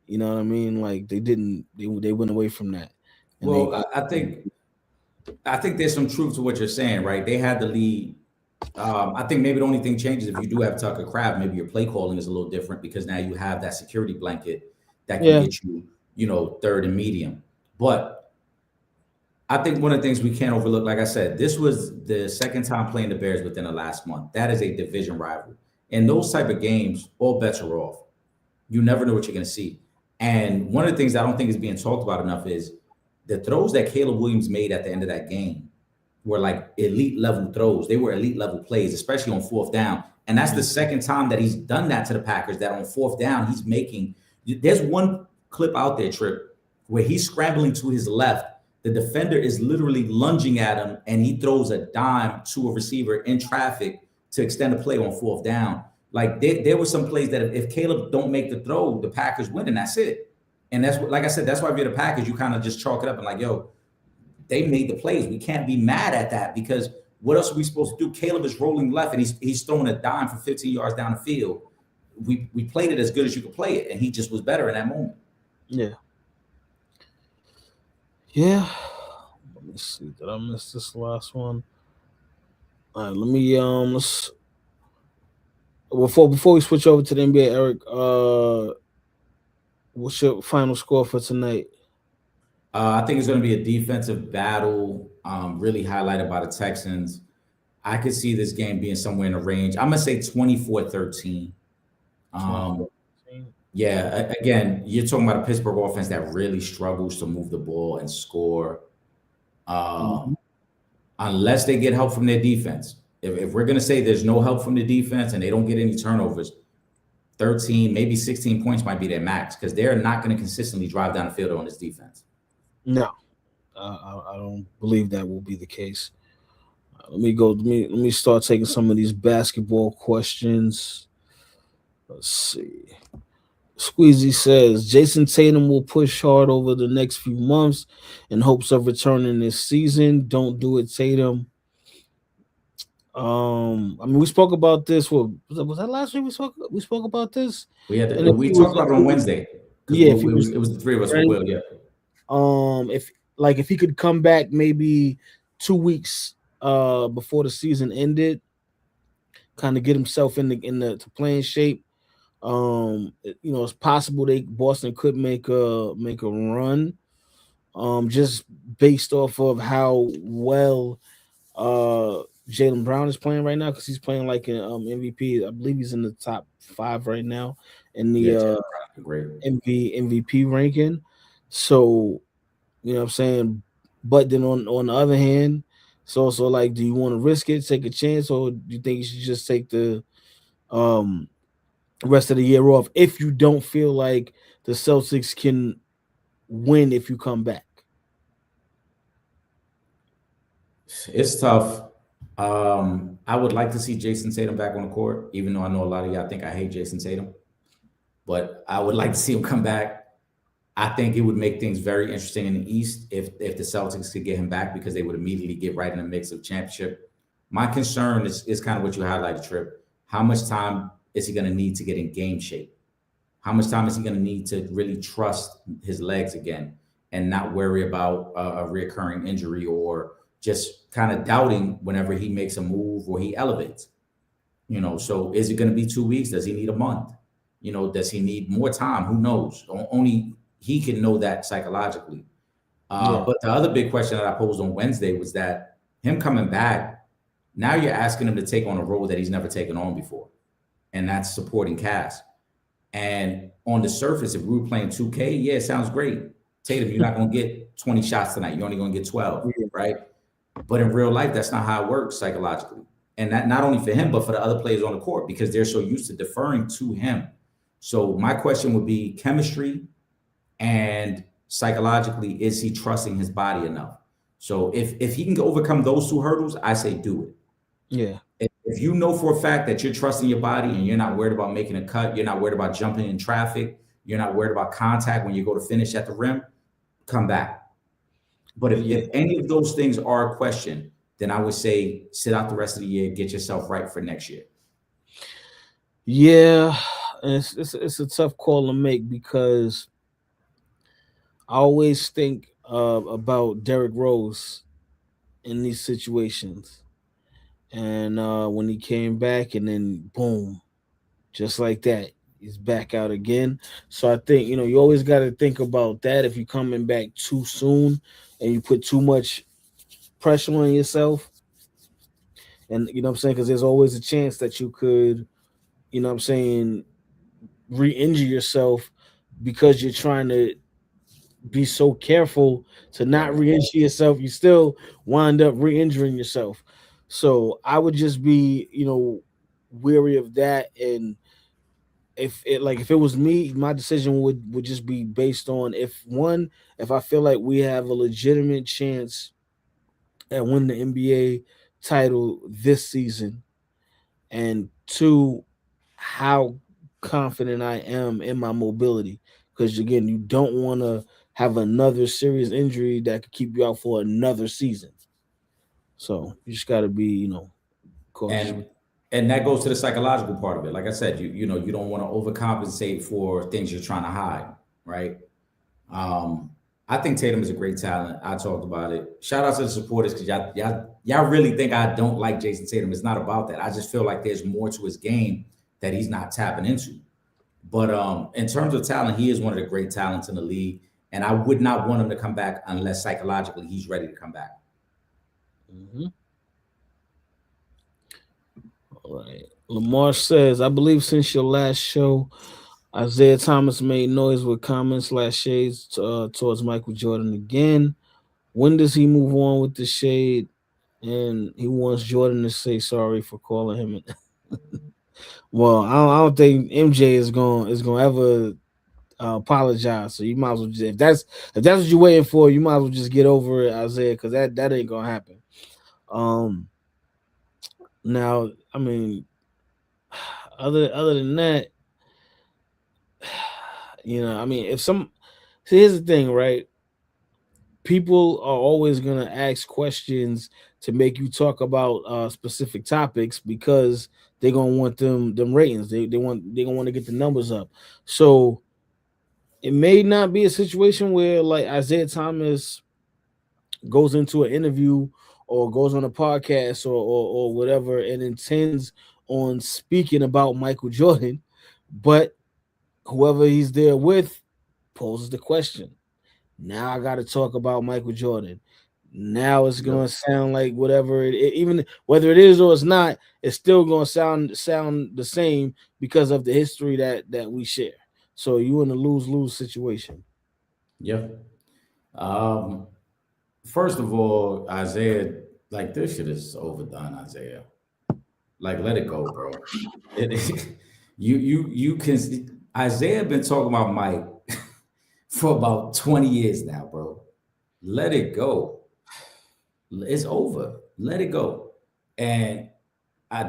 like they didn't, they went away from that. And I think I think there's some truth to what you're saying, right? They had the lead. I think maybe the only thing changes if you do have Tucker Craft, maybe your play calling is a little different because now you have that security blanket that can Yeah, get you, third and medium. But I think one of the things we can't overlook, like I said, this was the second time playing the Bears within the last month. That is a division rival. In those type of games, all bets are off. You never know what you're going to see. And one of the things I don't think is being talked about enough is the throws that Caleb Williams made at the end of that game were like elite level throws. They were elite level plays, especially on fourth down. And that's the second time that he's done that to the Packers, that on fourth down, he's making. There's one clip out there, Trip, where he's scrambling to his left. The defender is literally lunging at him, and he throws a dime to a receiver in traffic to extend the play on fourth down. Like there were some plays that if Caleb don't make the throw, the Packers win, and that's it. And that's what, like I said, that's why if you're the Packers, you kind of just chalk it up and like, yo, they made the plays. We can't be mad at that because what else are we supposed to do? Caleb is rolling left and he's throwing a dime for 15 yards down the field. We played it as good as you could play it, and he just was better in that moment. yeah, yeah. Let me see. Did I miss this last one? All right, let me let's before we switch over to the NBA, Eric. What's your final score for tonight? I think it's going to be a defensive battle, really highlighted by the Texans. I could see this game being somewhere in the range. I'm going to say 24-13. Yeah, again, you're talking about a Pittsburgh offense that really struggles to move the ball and score unless they get help from their defense. If we're going to say there's no help from the defense and they don't get any turnovers, 13, maybe 16 points might be their max because they're not going to consistently drive down the field on this defense. No, I don't believe that will be the case. Let me go. Let me start taking some of these basketball questions. Let's see. Squeezy says Jason Tatum will push hard over the next few months in hopes of returning this season. Don't do it, Tatum. I mean, we spoke about this. What was that last week? We spoke about this. We had And if we he talked was- about it on Wednesday. Yeah, if it was the three of us ready. with Will. Yeah, If he could come back maybe 2 weeks before the season ended, kind of get himself in the to playing shape. It's possible Boston could make a run. Just based off of how well Jaylen Brown is playing right now, because he's playing like an MVP. I believe he's in the top 5 right now in the great. MVP ranking. So, you know what I'm saying? But then on the other hand, it's also like, do you want to risk it, take a chance, or do you think you should just take the rest of the year off if you don't feel like the Celtics can win if you come back? It's tough. I would like to see Jason Tatum back on the court, even though I know a lot of y'all think I hate Jason Tatum. But I would like to see him come back. I think it would make things very interesting in the East if the Celtics could get him back because they would immediately get right in the mix of championship. My concern is kind of what you highlighted, Trip. How much time is he going to need to get in game shape? How much time is he going to need to really trust his legs again and not worry about a reoccurring injury or just kind of doubting whenever he makes a move or he elevates? So is it going to be 2 weeks? Does he need a month? Does he need more time? Who knows? Only he can know that psychologically. But the other big question that I posed on Wednesday was that him coming back, now you're asking him to take on a role that he's never taken on before, and that's supporting cast. And on the surface, if we were playing 2K, yeah, it sounds great. Tatum, you're not going to get 20 shots tonight. You're only going to get 12, right? But in real life, that's not how it works psychologically. And that not only for him, but for the other players on the court, because they're so used to deferring to him. So my question would be chemistry and psychologically, is he trusting his body enough? So if he can overcome those 2 hurdles, I say do it. Yeah. If you know for a fact that you're trusting your body and you're not worried about making a cut, you're not worried about jumping in traffic, you're not worried about contact when you go to finish at the rim, come back. But if any of those things are a question, then I would say sit out the rest of the year, get yourself right for next year. Yeah, it's a tough call to make because I always think about Derrick Rose in these situations. And when he came back, and then boom, just like that, he's back out again. So I think you always got to think about that. If you're coming back too soon and you put too much pressure on yourself, and what I'm saying, because there's always a chance that you could, what I'm saying, re-injure yourself because you're trying to be so careful to not Right. re-injure yourself. You still wind up re-injuring yourself. So I would just be, weary of that. And if it was me, my decision would just be based on, if I feel like we have a legitimate chance at winning the NBA title this season, and two, how confident I am in my mobility. Because again, you don't want to have another serious injury that could keep you out for another season. So you just got to be, cautious and with. and that goes to the psychological part of it. Like I said, you don't want to overcompensate for things you're trying to hide, right? Um, I think Tatum is a great talent. I talked about it. Shout out to the supporters because y'all really think I don't like Jason Tatum. It's not about that. I just feel like there's more to his game that he's not tapping into. But in terms of talent, he is one of the great talents in the league, and I would not want him to come back unless psychologically he's ready to come back. Mhm. All right. Lamar says, I believe since your last show, Isaiah Thomas made noise with comments slash shades towards Michael Jordan again. When does he move on with the shade? And he wants Jordan to say sorry for calling him. Well, I don't think MJ is going to ever apologize. So you might as well just, if that's what you're waiting for, you might as well just get over it, Isaiah, because that ain't gonna happen. Um, Now, I mean, other than that, I mean, if some see, here's the thing, right? People are always gonna ask questions to make you talk about specific topics because they're gonna want them ratings. They gonna want to get the numbers up. So it may not be a situation where like Isaiah Thomas goes into an interview or goes on a podcast or whatever and intends on speaking about Michael Jordan, but whoever he's there with poses the question. Now I got to talk about Michael Jordan. Now it's Yep. gonna sound like whatever even whether it is or it's not, it's still gonna sound the same because of the history that we share. So you in a lose situation. Yep. Um, First of all, Isaiah, like this shit is overdone, Isaiah. Like, let it go, bro. You can Isaiah been talking about Mike for about 20 years now, bro. Let it go. It's over. Let it go. And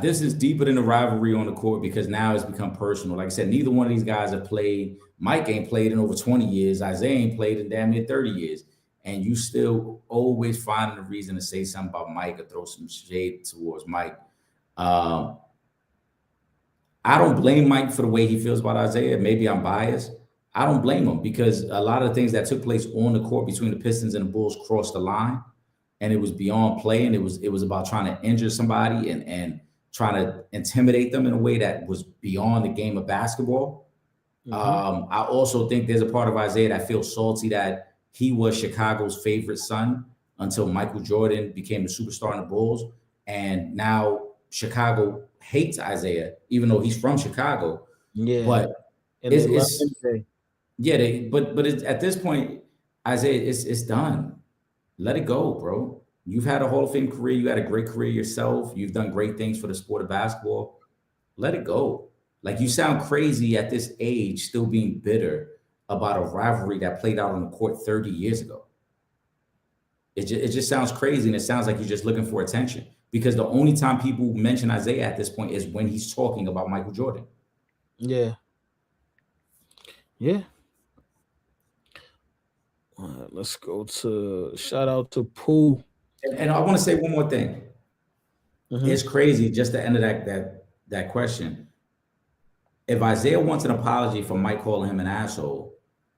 this is deeper than the rivalry on the court because now it's become personal. Like I said, neither one of these guys have played. Mike ain't played in over 20 years. Isaiah ain't played in damn near 30 years. And you still always find a reason to say something about Mike or throw some shade towards Mike. Um, I don't blame Mike for the way he feels about Isaiah. Maybe I'm biased. I don't blame him because a lot of the things that took place on the court between the Pistons and the Bulls crossed the line, and it was beyond play, and it was about trying to injure somebody and trying to intimidate them in a way that was beyond the game of basketball. I also think there's a part of Isaiah that feels salty that he was Chicago's favorite son until Michael Jordan became the superstar in the Bulls, and now Chicago hates Isaiah, even though he's from Chicago. Yeah, But and it's, they love it's MJ. yeah, but it's, at this point, Isaiah, it's done. Let it go, bro. You've had a Hall of Fame career. You had a great career yourself. You've done great things for the sport of basketball. Let it go. Like you sound crazy at this age, still being bitter about a rivalry that played out on the court 30 years ago. It just sounds crazy, and it sounds like you're just looking for attention. Because the only time people mention Isaiah at this point is when he's talking about Michael Jordan. Yeah, yeah. All right, let's go to shout out to Pooh. And I want to say one more thing. Mhm. It's crazy. Just to end of that question. If Isaiah wants an apology for Mike calling him an asshole,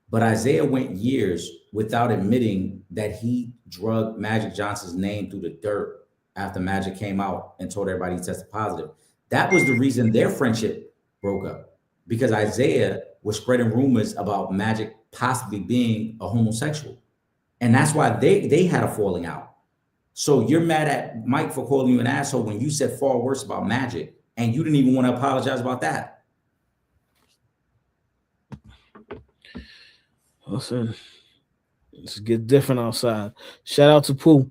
But Isaiah went years without admitting that he drugged Magic Johnson's name through the dirt after Magic came out and told everybody he tested positive. That was the reason their friendship broke up, because Isaiah was spreading rumors about Magic possibly being a homosexual. And that's why they had a falling out. So you're mad at Mike for calling you an asshole when you said far worse about Magic, and you didn't even want to apologize about that. Listen, it's get different outside. Shout out to Pooh.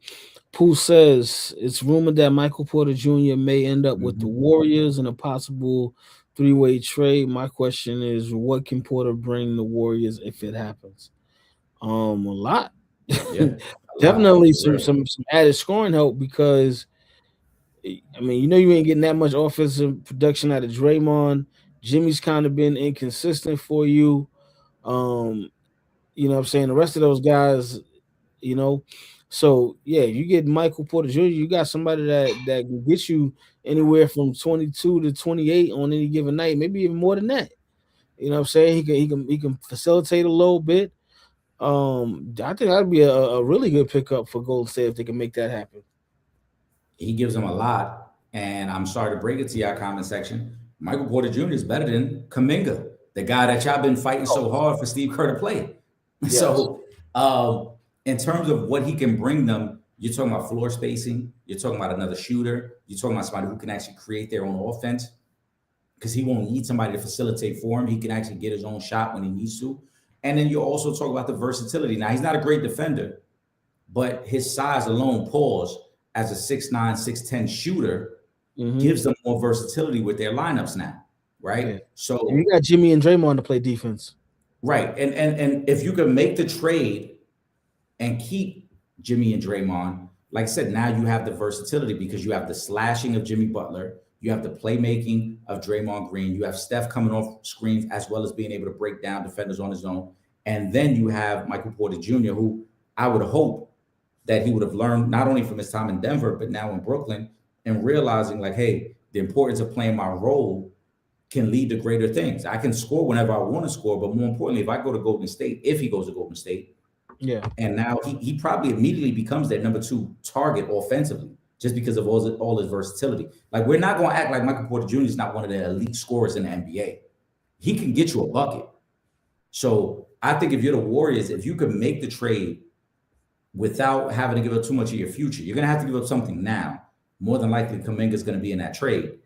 Pooh says it's rumored that Michael Porter Jr. may end up with the Warriors in a possible three-way trade. My question is, what can Porter bring the Warriors if it happens? A lot. Yeah, Definitely some added scoring help, because I mean, you ain't getting that much offensive production out of Draymond. Jimmy's kind of been inconsistent for you. You know what I'm saying? The rest of those guys, So yeah, you get Michael Porter Jr., you got somebody that can get you anywhere from 22 to 28 on any given night, maybe even more than that. You know what I'm saying? He can facilitate a little bit. I think that'd be a really good pickup for Golden State if they can make that happen. He gives them a lot, and I'm sorry to break it to y'all comment section. Michael Porter Jr. is better than Kuminga, the guy that y'all been fighting so hard for Steve Kerr to play. Yes. So, in terms of what he can bring them, you're talking about floor spacing. You're talking about another shooter. You're talking about somebody who can actually create their own offense, because he won't need somebody to facilitate for him. He can actually get his own shot when he needs to. And then you also talk about the versatility. Now, he's not a great defender, but his size alone, pause, as a 6'9", 6'10" shooter, gives them more versatility with their lineups now, right? Yeah. So and you got Jimmy and Draymond to play defense. Right. And if you can make the trade and keep Jimmy and Draymond, like I said, now you have the versatility, because you have the slashing of Jimmy Butler, you have the playmaking of Draymond Green, you have Steph coming off screens as well as being able to break down defenders on his own. And then you have Michael Porter Jr., who I would hope that he would have learned not only from his time in Denver, but now in Brooklyn, and realizing like, hey, the importance of playing my role can lead to greater things. I can score whenever I want to score, but more importantly, if I go to Golden State, if he goes to Golden State, and now he probably immediately becomes their number 2 target offensively, just because of all his versatility. Like, we're not going to act like Michael Porter Jr. is not one of the elite scorers in the NBA. He can get you a bucket. So I think if you're the Warriors, if you could make the trade without having to give up too much of your future, you're going to have to give up something now. More than likely, Kuminga is going to be in that trade.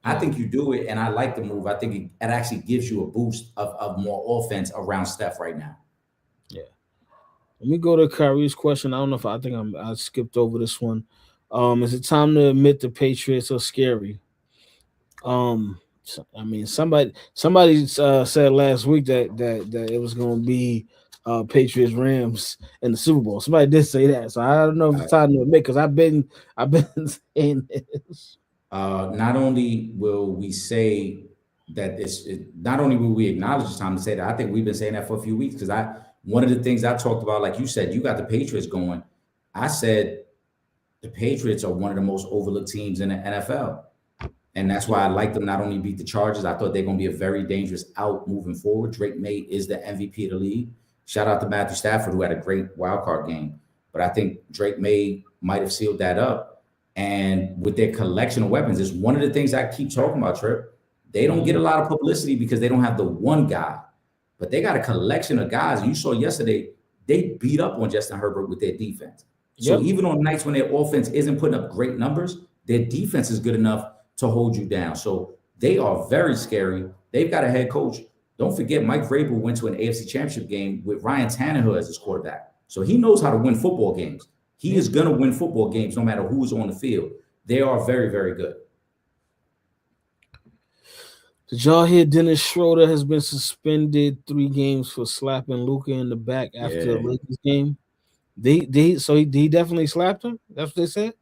I think you do it, and I like the move. I think it actually gives you a boost of more offense around Steph right now. Yeah. Let me go to Kyrie's question. I don't know if I skipped over this one. Is it time to admit the Patriots are scary? I mean, somebody said last week that it was going to be Patriots Rams in the Super Bowl. Somebody did say that, so I don't know if it's time to admit, because I've been saying this. Not only will we say that not only will we acknowledge it's time to say that, I think we've been saying that for a few weeks, because one of the things I talked about, like you said, you got the Patriots going. I said the Patriots are one of the most overlooked teams in the NFL. And that's why I like them not only beat the Chargers. I thought they're going to be a very dangerous out moving forward. Drake May is the MVP of the league. Shout out to Matthew Stafford, who had a great wild card game. But I think Drake May might have sealed that up. And with their collection of weapons, it's one of the things I keep talking about, Trip. They don't get a lot of publicity because they don't have the one guy. But they got a collection of guys. You saw yesterday, they beat up on Justin Herbert with their defense. So even on nights when their offense isn't putting up great numbers, their defense is good enough to hold you down. So they are very scary. They've got a head coach. Don't forget, Mike Vrabel went to an AFC Championship game with Ryan Tannehill as his quarterback. So he knows how to win football games. He is going to win football games no matter who's on the field. They are very, very good. Did y'all hear Dennis Schroeder has been suspended 3 games for slapping Luka in the back after the Lakers game? He definitely slapped him? That's what they said?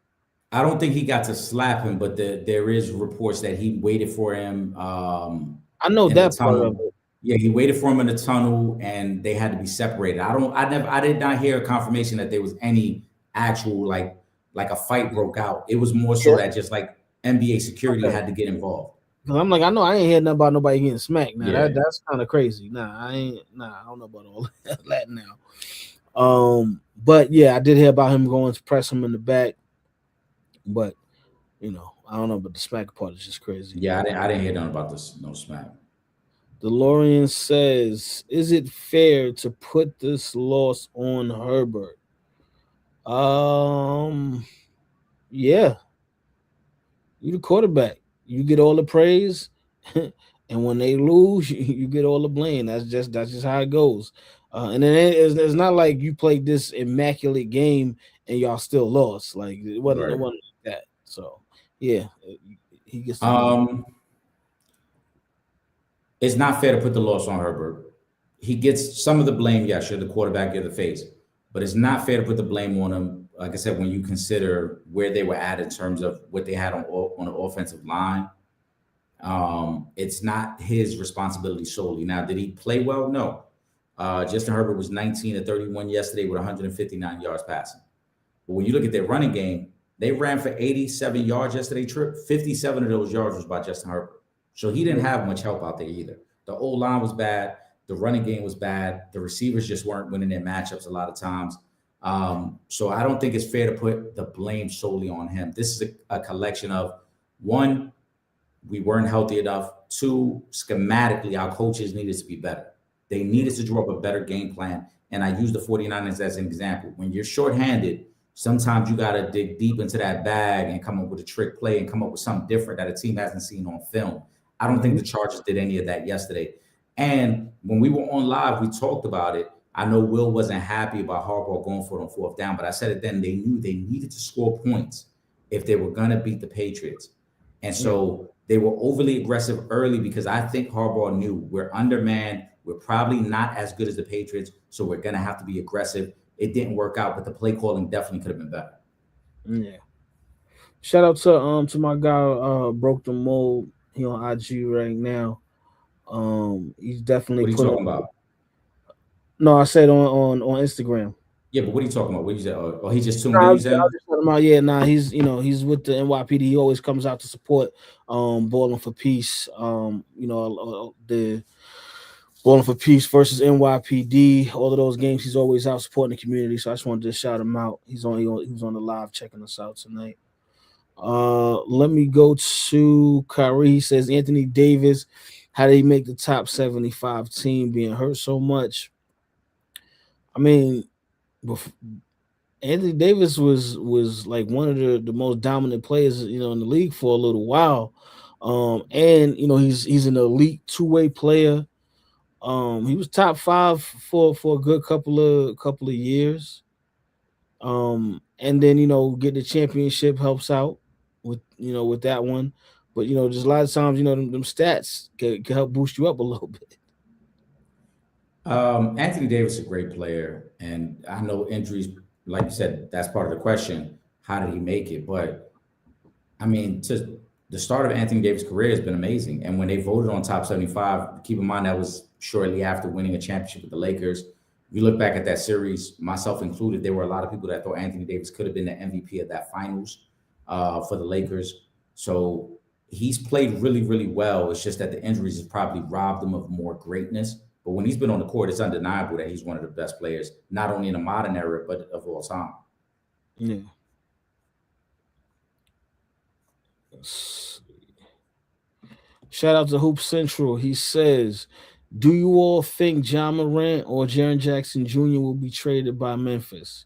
I don't think he got to slap him, but there is reports that he waited for him. I know that part of it. Yeah, he waited for him in the tunnel, and they had to be separated. I did not hear a confirmation that there was any actual like a fight broke out. It was more so that just like NBA security had to get involved. Because I'm like, I know I ain't heard nothing about nobody getting smacked. Now Yeah. that's kind of crazy. I don't know about all that now. But yeah, I did hear about him going to press him in the back. But I don't know, but the smack part is just crazy. Yeah, I didn't hear nothing about this. No smack. DeLorean says, "Is it fair to put this loss on Herbert?" Yeah, you the quarterback. You get all the praise, and when they lose, you get all the blame. That's just how it goes. And then it's not like you played this immaculate game and y'all still lost. Like it wasn't like that. So yeah, he gets the blame. It's not fair to put the loss on Herbert. He gets some of the blame. Yeah, sure, the quarterback get the face, but it's not fair to put the blame on him. Like I said, when you consider where they were at in terms of what they had on the offensive line, it's not his responsibility solely. Now, did he play well? No. Justin Herbert was 19 to 31 yesterday with 159 yards passing. But when you look at their running game, they ran for 87 yards yesterday, Trip. 57 of those yards was by Justin Herbert. So he didn't have much help out there either. The old line was bad. The running game was bad. The receivers just weren't winning their matchups a lot of times. So I don't think it's fair to put the blame solely on him. This is a collection of, one, we weren't healthy enough. Two, schematically, our coaches needed to be better. They needed to draw up a better game plan. And I use the 49ers as an example. When you're shorthanded, sometimes you got to dig deep into that bag and come up with a trick play and come up with something different that a team hasn't seen on film. I don't think the Chargers did any of that yesterday. And when we were on live, we talked about it. I know Will wasn't happy about Harbaugh going for it on fourth down, but I said it then. They knew they needed to score points if they were going to beat the Patriots. And so they were overly aggressive early because I think Harbaugh knew we're undermanned. We're probably not as good as the Patriots, so we're going to have to be aggressive. It didn't work out, but the play calling definitely could have been better. Yeah. Shout out to my guy Broke the Mold. He on IG right now. He's definitely What are you talking about? No, I said on Instagram. Yeah, but what are you talking about? What you said? Oh, he just tuned I in, was you said? just talking about, he's with the NYPD. He always comes out to support Bowling for Peace. The Bowling for Peace versus NYPD. All of those games, he's always out supporting the community. So I just wanted to shout him out. He was on the live checking us out tonight. Let me go to Kyrie. He says Anthony Davis, how did he make the top 75 team being hurt so much? I mean, Anthony Davis was like one of the most dominant players, in the league for a little while. And he's an elite two-way player. He was top 5 for a good couple of years. And then getting the championship helps out with that one. But just a lot of times, them stats can help boost you up a little bit. Anthony Davis is a great player, and I know injuries, like you said, that's part of the question. How did he make it? But I mean, to the start of Anthony Davis' career has been amazing. And when they voted on top 75, keep in mind that was shortly after winning a championship with the Lakers. You look back at that series, myself included, there were a lot of people that thought Anthony Davis could have been the MVP of that finals for the Lakers. So he's played really, really well. It's just that the injuries have probably robbed him of more greatness. But when he's been on the court, it's undeniable that he's one of the best players, not only in the modern era, but of all time. Yeah. Shout out to Hoop Central. He says, do you all think John Morant or Jaren Jackson Jr. will be traded by Memphis?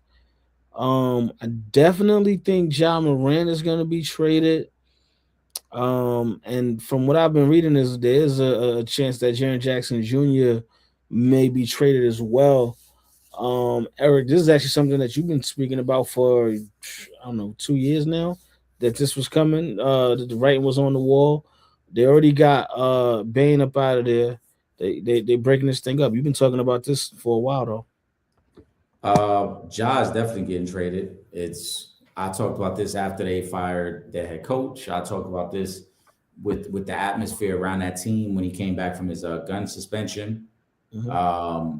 I definitely think John Morant is going to be traded. And from what I've been reading, there's a chance that Jaren Jackson Jr. may be traded as well. Eric, this is actually something that you've been speaking about for, I don't know, 2 years now, that this was coming. That the writing was on the wall. They already got Bane up out of there. They breaking this thing up. You've been talking about this for a while, though. Ja's definitely getting traded. I talked about this after they fired their head coach. I talked about this with the atmosphere around that team when he came back from his gun suspension. Mm-hmm.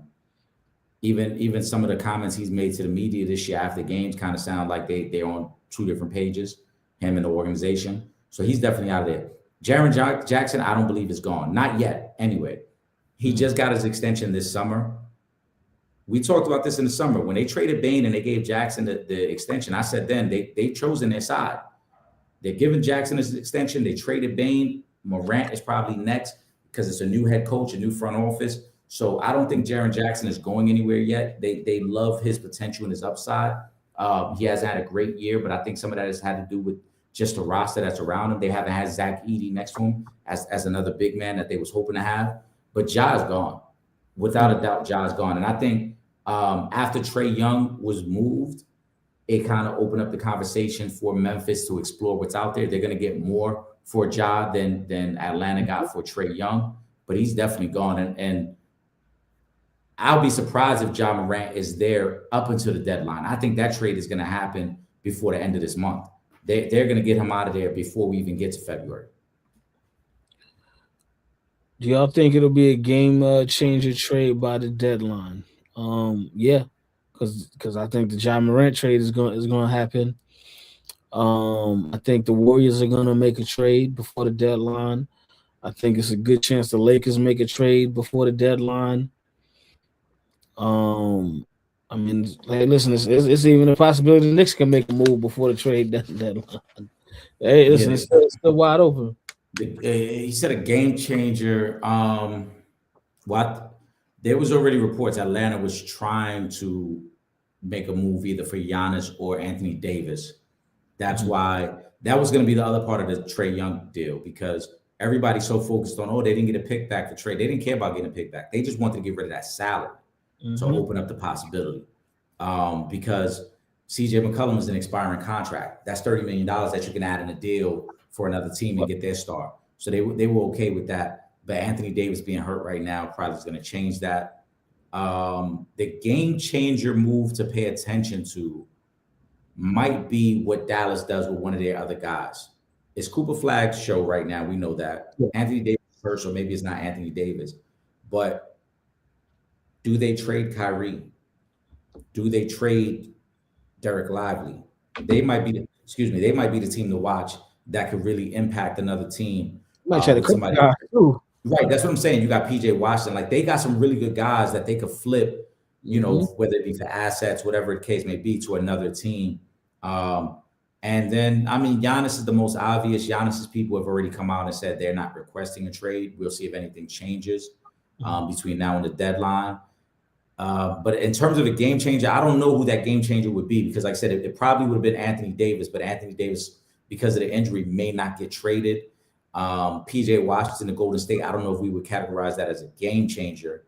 Even some of the comments he's made to the media this year after games kind of sound like they're on two different pages, him and the organization. So he's definitely out of there. Jackson, I don't believe is gone. Not yet, anyway. He just got his extension this summer. We talked about this in the summer. When they traded Bane and they gave Jackson the extension, I said then they've chosen their side. They're giving Jackson his extension. They traded Bane. Morant is probably next because it's a new head coach, a new front office. So I don't think Jaren Jackson is going anywhere yet. They love his potential and his upside. He hasn't had a great year, but I think some of that has had to do with just the roster that's around him. They haven't had Zach Edey next to him as another big man that they was hoping to have. But Ja is gone. Without a doubt, Ja is gone. And I think after Trey Young was moved, it kind of opened up the conversation for Memphis to explore what's out there. They're going to get more for Ja than Atlanta got for Trey Young, but he's definitely gone. And I'll be surprised if Ja Morant is there up until the deadline. I think that trade is going to happen before the end of this month. They're going to get him out of there before we even get to February. Do y'all think it'll be a game changer trade by the deadline? Yeah, because I think the Ja Morant trade is going to happen. I think the Warriors are going to make a trade before the deadline. I think it's a good chance the Lakers make a trade before the deadline. I mean, hey, listen, it's even a possibility the Knicks can make a move before the trade deadline. Hey, listen, it's still wide open. He said a game changer. There was already reports Atlanta was trying to make a move either for Giannis or Anthony Davis. That's why that was going to be the other part of the Trey Young deal, because everybody's so focused on, they didn't get a pick back for Trey. They didn't care about getting a pick back. They just wanted to get rid of that salary to open up the possibility. Because CJ McCollum is an expiring contract. That's $30 million that you can add in a deal for another team and get their star. So they were okay with that. But Anthony Davis being hurt right now probably is going to change that. The game changer move to pay attention to might be what Dallas does with one of their other guys. It's Cooper Flagg's show right now. We know that. Yeah. Anthony Davis is hurt, so maybe it's not Anthony Davis. But do they trade Kyrie? Do they trade Derek Lively? They might be the team to watch that could really impact another team. Might try to somebody too. Right, that's what I'm saying. You got PJ Washington. Like, they got some really good guys that they could flip, whether it be for assets, whatever the case may be, to another team. And then, I mean, Giannis is the most obvious. Giannis's people have already come out and said they're not requesting a trade. We'll see if anything changes between now and the deadline. But in terms of a game changer, I don't know who that game changer would be, because like I said, it probably would have been Anthony Davis, but Anthony Davis, because of the injury, may not get traded. PJ Washington, the Golden State, I don't know if we would categorize that as a game changer.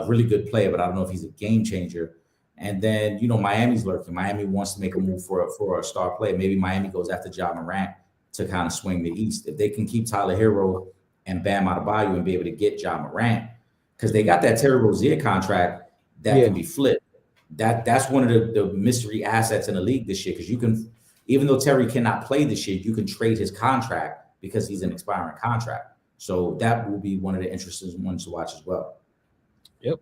Really good player, but I don't know if he's a game changer. And then, Miami's lurking. Miami wants to make a move for a star player. Maybe Miami goes after Ja Morant to kind of swing the East. If they can keep Tyler Hero and Bam Adebayo and be able to get Ja Morant, because they got that Terry Rozier contract that can be flipped. That's one of the mystery assets in the league this year, because you can, even though Terry cannot play this year, you can trade his contract because he's an expiring contract. So that will be one of the interesting ones to watch as well. Yep.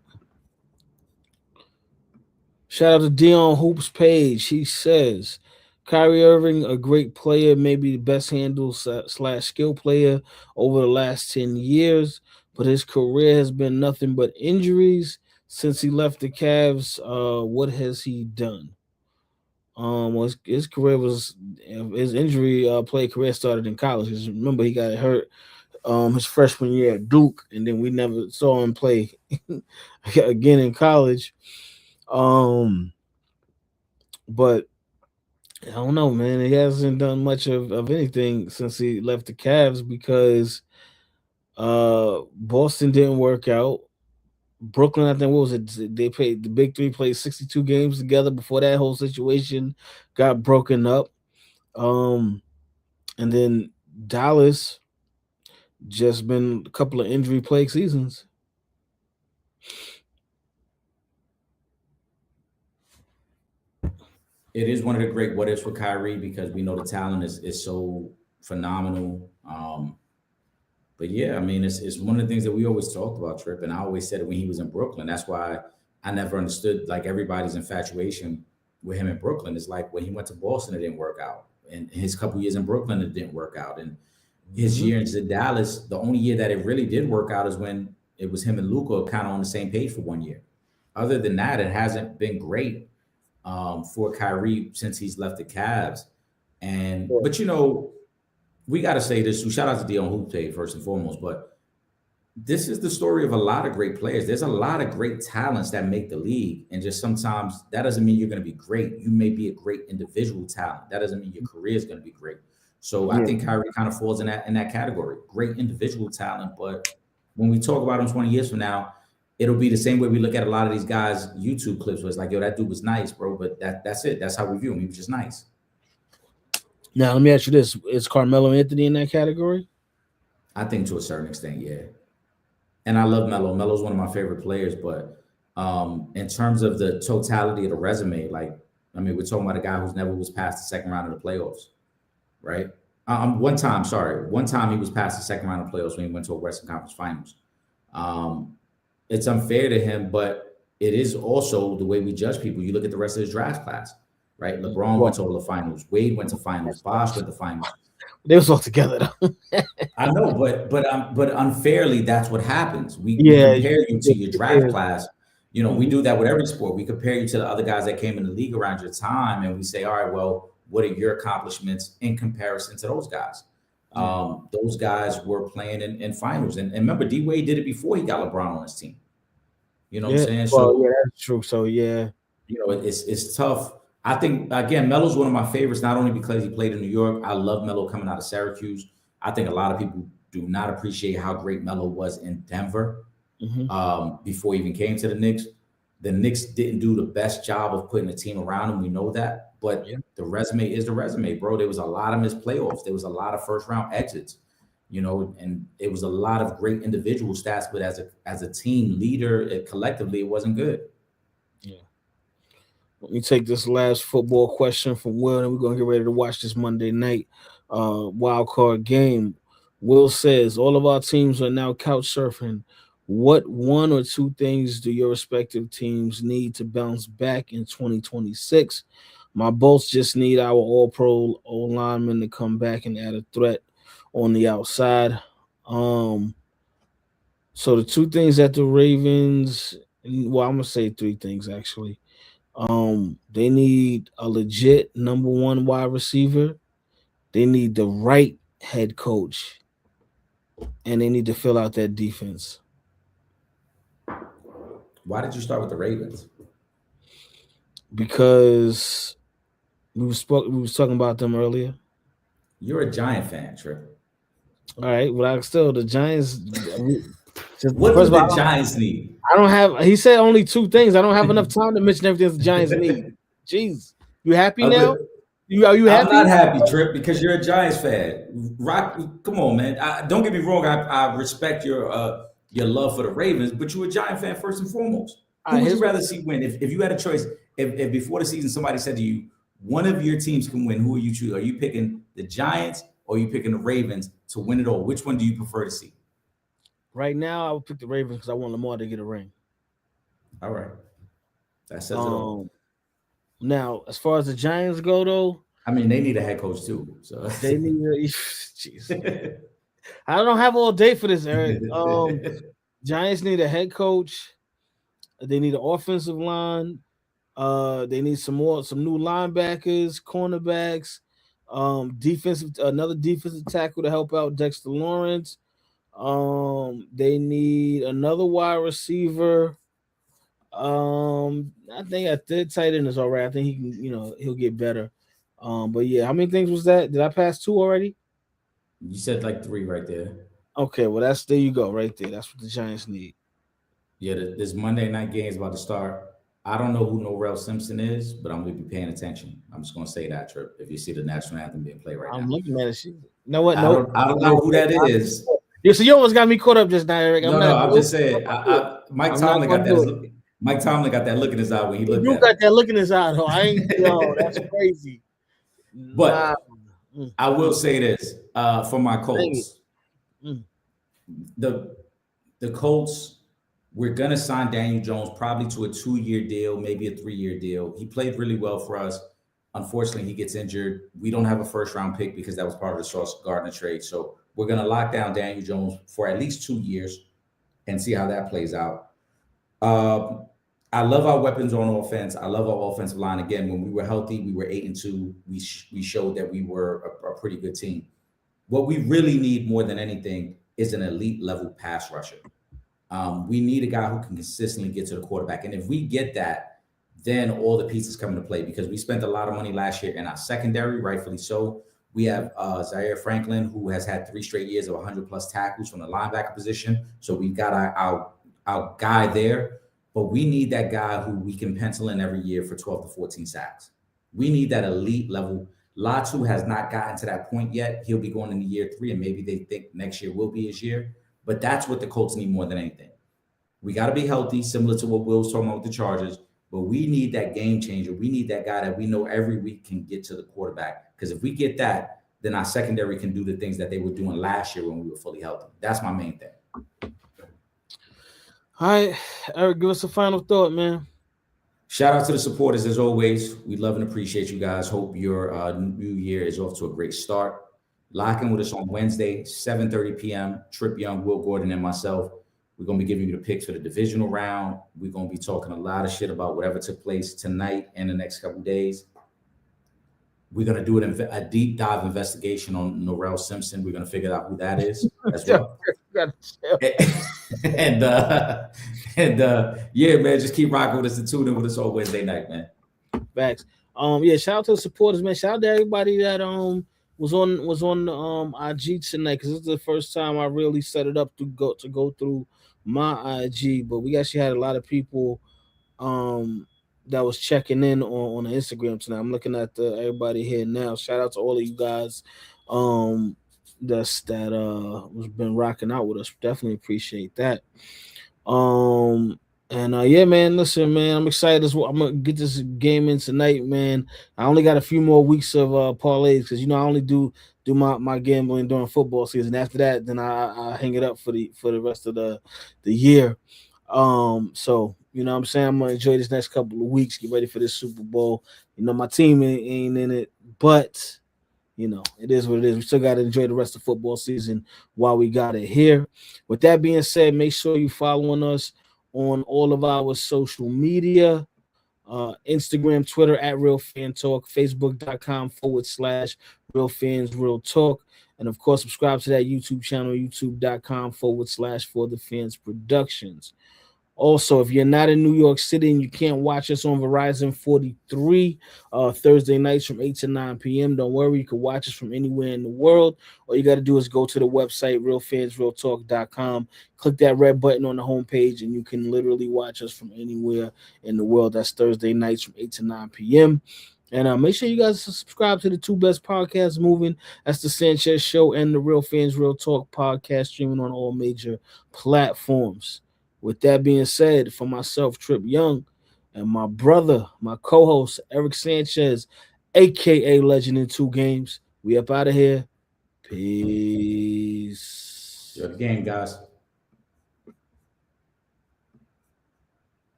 Shout out to Dion Hoops page. He says, Kyrie Irving, a great player, maybe the best handle / skill player over the last 10 years, but his career has been nothing but injuries since he left the Cavs. What has he done? His career was, his injury play career started in college. Because remember, he got hurt his freshman year at Duke, and then we never saw him play again in college. But I don't know, man. He hasn't done much of anything since he left the Cavs, because Boston didn't work out. Brooklyn, I think, what was it? They played, the Big Three played 62 games together before that whole situation got broken up. And then Dallas just been a couple of injury plagued seasons. It is one of the great what ifs for Kyrie, because we know the talent is so phenomenal. But yeah, I mean, it's one of the things that we always talked about, Trip, and I always said it when he was in Brooklyn. That's why I never understood like everybody's infatuation with him in Brooklyn. It's like when he went to Boston, it didn't work out, and his couple years in Brooklyn, it didn't work out. And his year in Dallas, the only year that it really did work out is when it was him and Luka kind of on the same page for 1 year. Other than that, it hasn't been great for Kyrie since he's left the Cavs. But we got to say this. So shout out to Dion Hoopte first and foremost, but this is the story of a lot of great players. There's a lot of great talents that make the league, and just sometimes that doesn't mean you're going to be great. You may be a great individual talent. That doesn't mean your career is going to be great. So I think Kyrie kind of falls in that category. Great individual talent, but when we talk about him 20 years from now, it'll be the same way we look at a lot of these guys' YouTube clips where it's like, yo, that dude was nice, bro, but that's it. That's how we view him. He was just nice. Now, let me ask you this. Is Carmelo Anthony in that category? I think to a certain extent, yeah. And I love Melo. Melo's one of my favorite players, but in terms of the totality of the resume, we're talking about a guy who's never was past the second round of the playoffs, right? One time he was past the second round of playoffs when he went to a Western Conference Finals. It's unfair to him, but it is also the way we judge people. You look at the rest of his draft class, right? LeBron went to all the finals. Wade went to finals. Bosh went to finals. They was all together though. I know, but unfairly, that's what happens. We compare you to your draft class. We do that with every sport. We compare you to the other guys that came in the league around your time, and we say, all right, well, what are your accomplishments in comparison to those guys? Those guys were playing in finals, and remember, D Wade did it before he got LeBron on his team. You know what I'm saying? So that's true. So it's tough. I think, again, Melo's one of my favorites, not only because he played in New York. I love Melo coming out of Syracuse. I think a lot of people do not appreciate how great Melo was in Denver before he even came to the Knicks. The Knicks didn't do the best job of putting a team around him. We know that. But the resume is the resume, bro. There was a lot of missed playoffs. There was a lot of first-round exits, and it was a lot of great individual stats. But as a team leader, collectively, it wasn't good. Let me take this last football question from Will, and we're going to get ready to watch this Monday night wild card game. Will says, all of our teams are now couch surfing. What one or two things do your respective teams need to bounce back in 2026? My Bolts just need our all-pro O-linemen to come back and add a threat on the outside. So the two things that the Ravens, well, I'm going to say three things, actually. They need a legit number one wide receiver. They need the right head coach, and they need to fill out that defense. Why did you start with the Ravens? Because we was talking about them earlier. You're a Giant fan, Trip. All right, but the Giants. What do the Giants need? I don't have. He said only two things. I don't have enough time to mention everything the Giants need. Jeez, you happy now? Are you happy? I'm not happy, Trip, because you're a Giants fan. Come on, man. Don't get me wrong. I respect your love for the Ravens, but you're a Giant fan first and foremost. Who would you rather see win? If you had a choice, if before the season somebody said to you, one of your teams can win, who are you choosing? Are you picking the Giants or are you picking the Ravens to win it all? Which one do you prefer to see? Right now, I would pick the Ravens because I want Lamar to get a ring. All right. That says it all. Now, as far as the Giants go, though, I mean, they need a head coach too. So they need. Jeez, I don't have all day for this, Eric. Giants need a head coach. They need an offensive line. They need some new linebackers, cornerbacks, another defensive tackle to help out Dexter Lawrence. They need another wide receiver. I think a third tight end is all right. I think he can, he'll get better. But yeah, how many things was that? Did I pass two already? You said like three right there. Okay, well there you go, right there. That's what the Giants need. Yeah, this Monday night game is about to start. I don't know who Norrell Simpson is, but I'm going to be paying attention. I'm just going to say that, Trip. If you see the national anthem being played right now, I'm looking at it. You know what? I don't know who that is. Yeah, so you almost got me caught up just now, Eric. I'm just saying. Mike Tomlin got that. Mike Tomlin got that look in his eye when he looked. You got that look in his eye, though. I ain't. Yo, that's crazy. But I will say this for my Colts. The Colts, we're gonna sign Daniel Jones probably to a 2-year deal, maybe a 3-year deal. He played really well for us. Unfortunately, he gets injured. We don't have a first-round pick because that was part of the Sauce Gardner trade. So We're going to lock down Daniel Jones for at least 2 years and see how that plays out. I love our weapons on offense. I love our offensive line. Again, when we were healthy, we were 8-2. We showed that we were a pretty good team. What we really need more than anything is an elite level pass rusher. We need a guy who can consistently get to the quarterback. And if we get that, then all the pieces come into play, because we spent a lot of money last year in our secondary, rightfully so. We have Zaire Franklin, who has had 3 straight years of 100+ tackles from the linebacker position. So we've got our guy there. But we need that guy who we can pencil in every year for 12 to 14 sacks. We need that elite level. Latu has not gotten to that point yet. He'll be going into year 3, and maybe they think next year will be his year. But that's what the Colts need more than anything. We got to be healthy, similar to what Will was talking about with the Chargers. But we need that game changer. We need that guy that we know every week can get to the quarterback. Because if we get that, then our secondary can do the things that they were doing last year when we were fully healthy. That's my main thing. All right, Eric, give us a final thought, man. Shout out to the supporters as always. We love and appreciate you guys. Hope your new year is off to a great start. Lock in with us on Wednesday, 7:30 p.m. Trip Young, Will Gordon, and myself. We're going to be giving you the picks for the divisional round. We're going to be talking a lot of shit about whatever took place tonight and the next couple of days. We're going to do a deep dive investigation on Norrell Simpson. We're going to figure out who that is as well. and yeah, man, just keep rocking with us and tune in with us all Wednesday night, man. Facts. Yeah, shout out to the supporters, man. Shout out to everybody that was on IG tonight, because this is the first time I really set it up to go through my IG. But we actually had a lot of people that was checking in on the Instagram tonight. I'm looking at everybody here now. Shout out to all of you guys that was been rocking out with us. Definitely appreciate that. Yeah, man, listen, man, I'm excited as well. I'm gonna get this game in tonight, man. I only got a few more weeks of parlays, because I only do my gambling during football season. After that, then I hang it up for the rest of the year. So you know what I'm saying, I'm gonna enjoy this next couple of weeks, get ready for this Super Bowl. My team ain't in it, but it is what it is. We still got to enjoy the rest of football season while we got it here. With that being said, make sure you following us on all of our social media, Instagram, Twitter at Real Fan Talk, Facebook.com/Real Fans Real Talk. And of course, subscribe to that YouTube channel, YouTube.com/For the Fans Productions. Also, if you're not in New York City and you can't watch us on Verizon 43 Thursday nights from 8 to 9 p.m., don't worry. You can watch us from anywhere in the world. All you got to do is go to the website, realfansrealtalk.com. Click that red button on the homepage, and you can literally watch us from anywhere in the world. That's Thursday nights from 8 to 9 p.m. And make sure you guys subscribe to the 2 best podcasts moving. That's the Sanchez Show and the Real Fans Real Talk podcast, streaming on all major platforms. With that being said, for myself, Trip Young, and my brother, my co-host, Eric Sanchez, a.k.a. Legend in 2 Games, we up out of here. Peace. Good game, guys.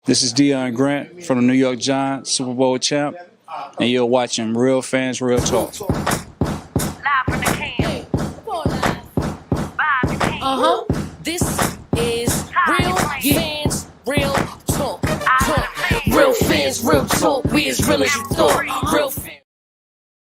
This is Deion Grant from the New York Giants, Super Bowl champ, and you're watching Real Fans Real Talk. Live from the can. Vibe the can. This is Real Fans Real Talk. Real Fans Real Talk. We as real as you thought. Real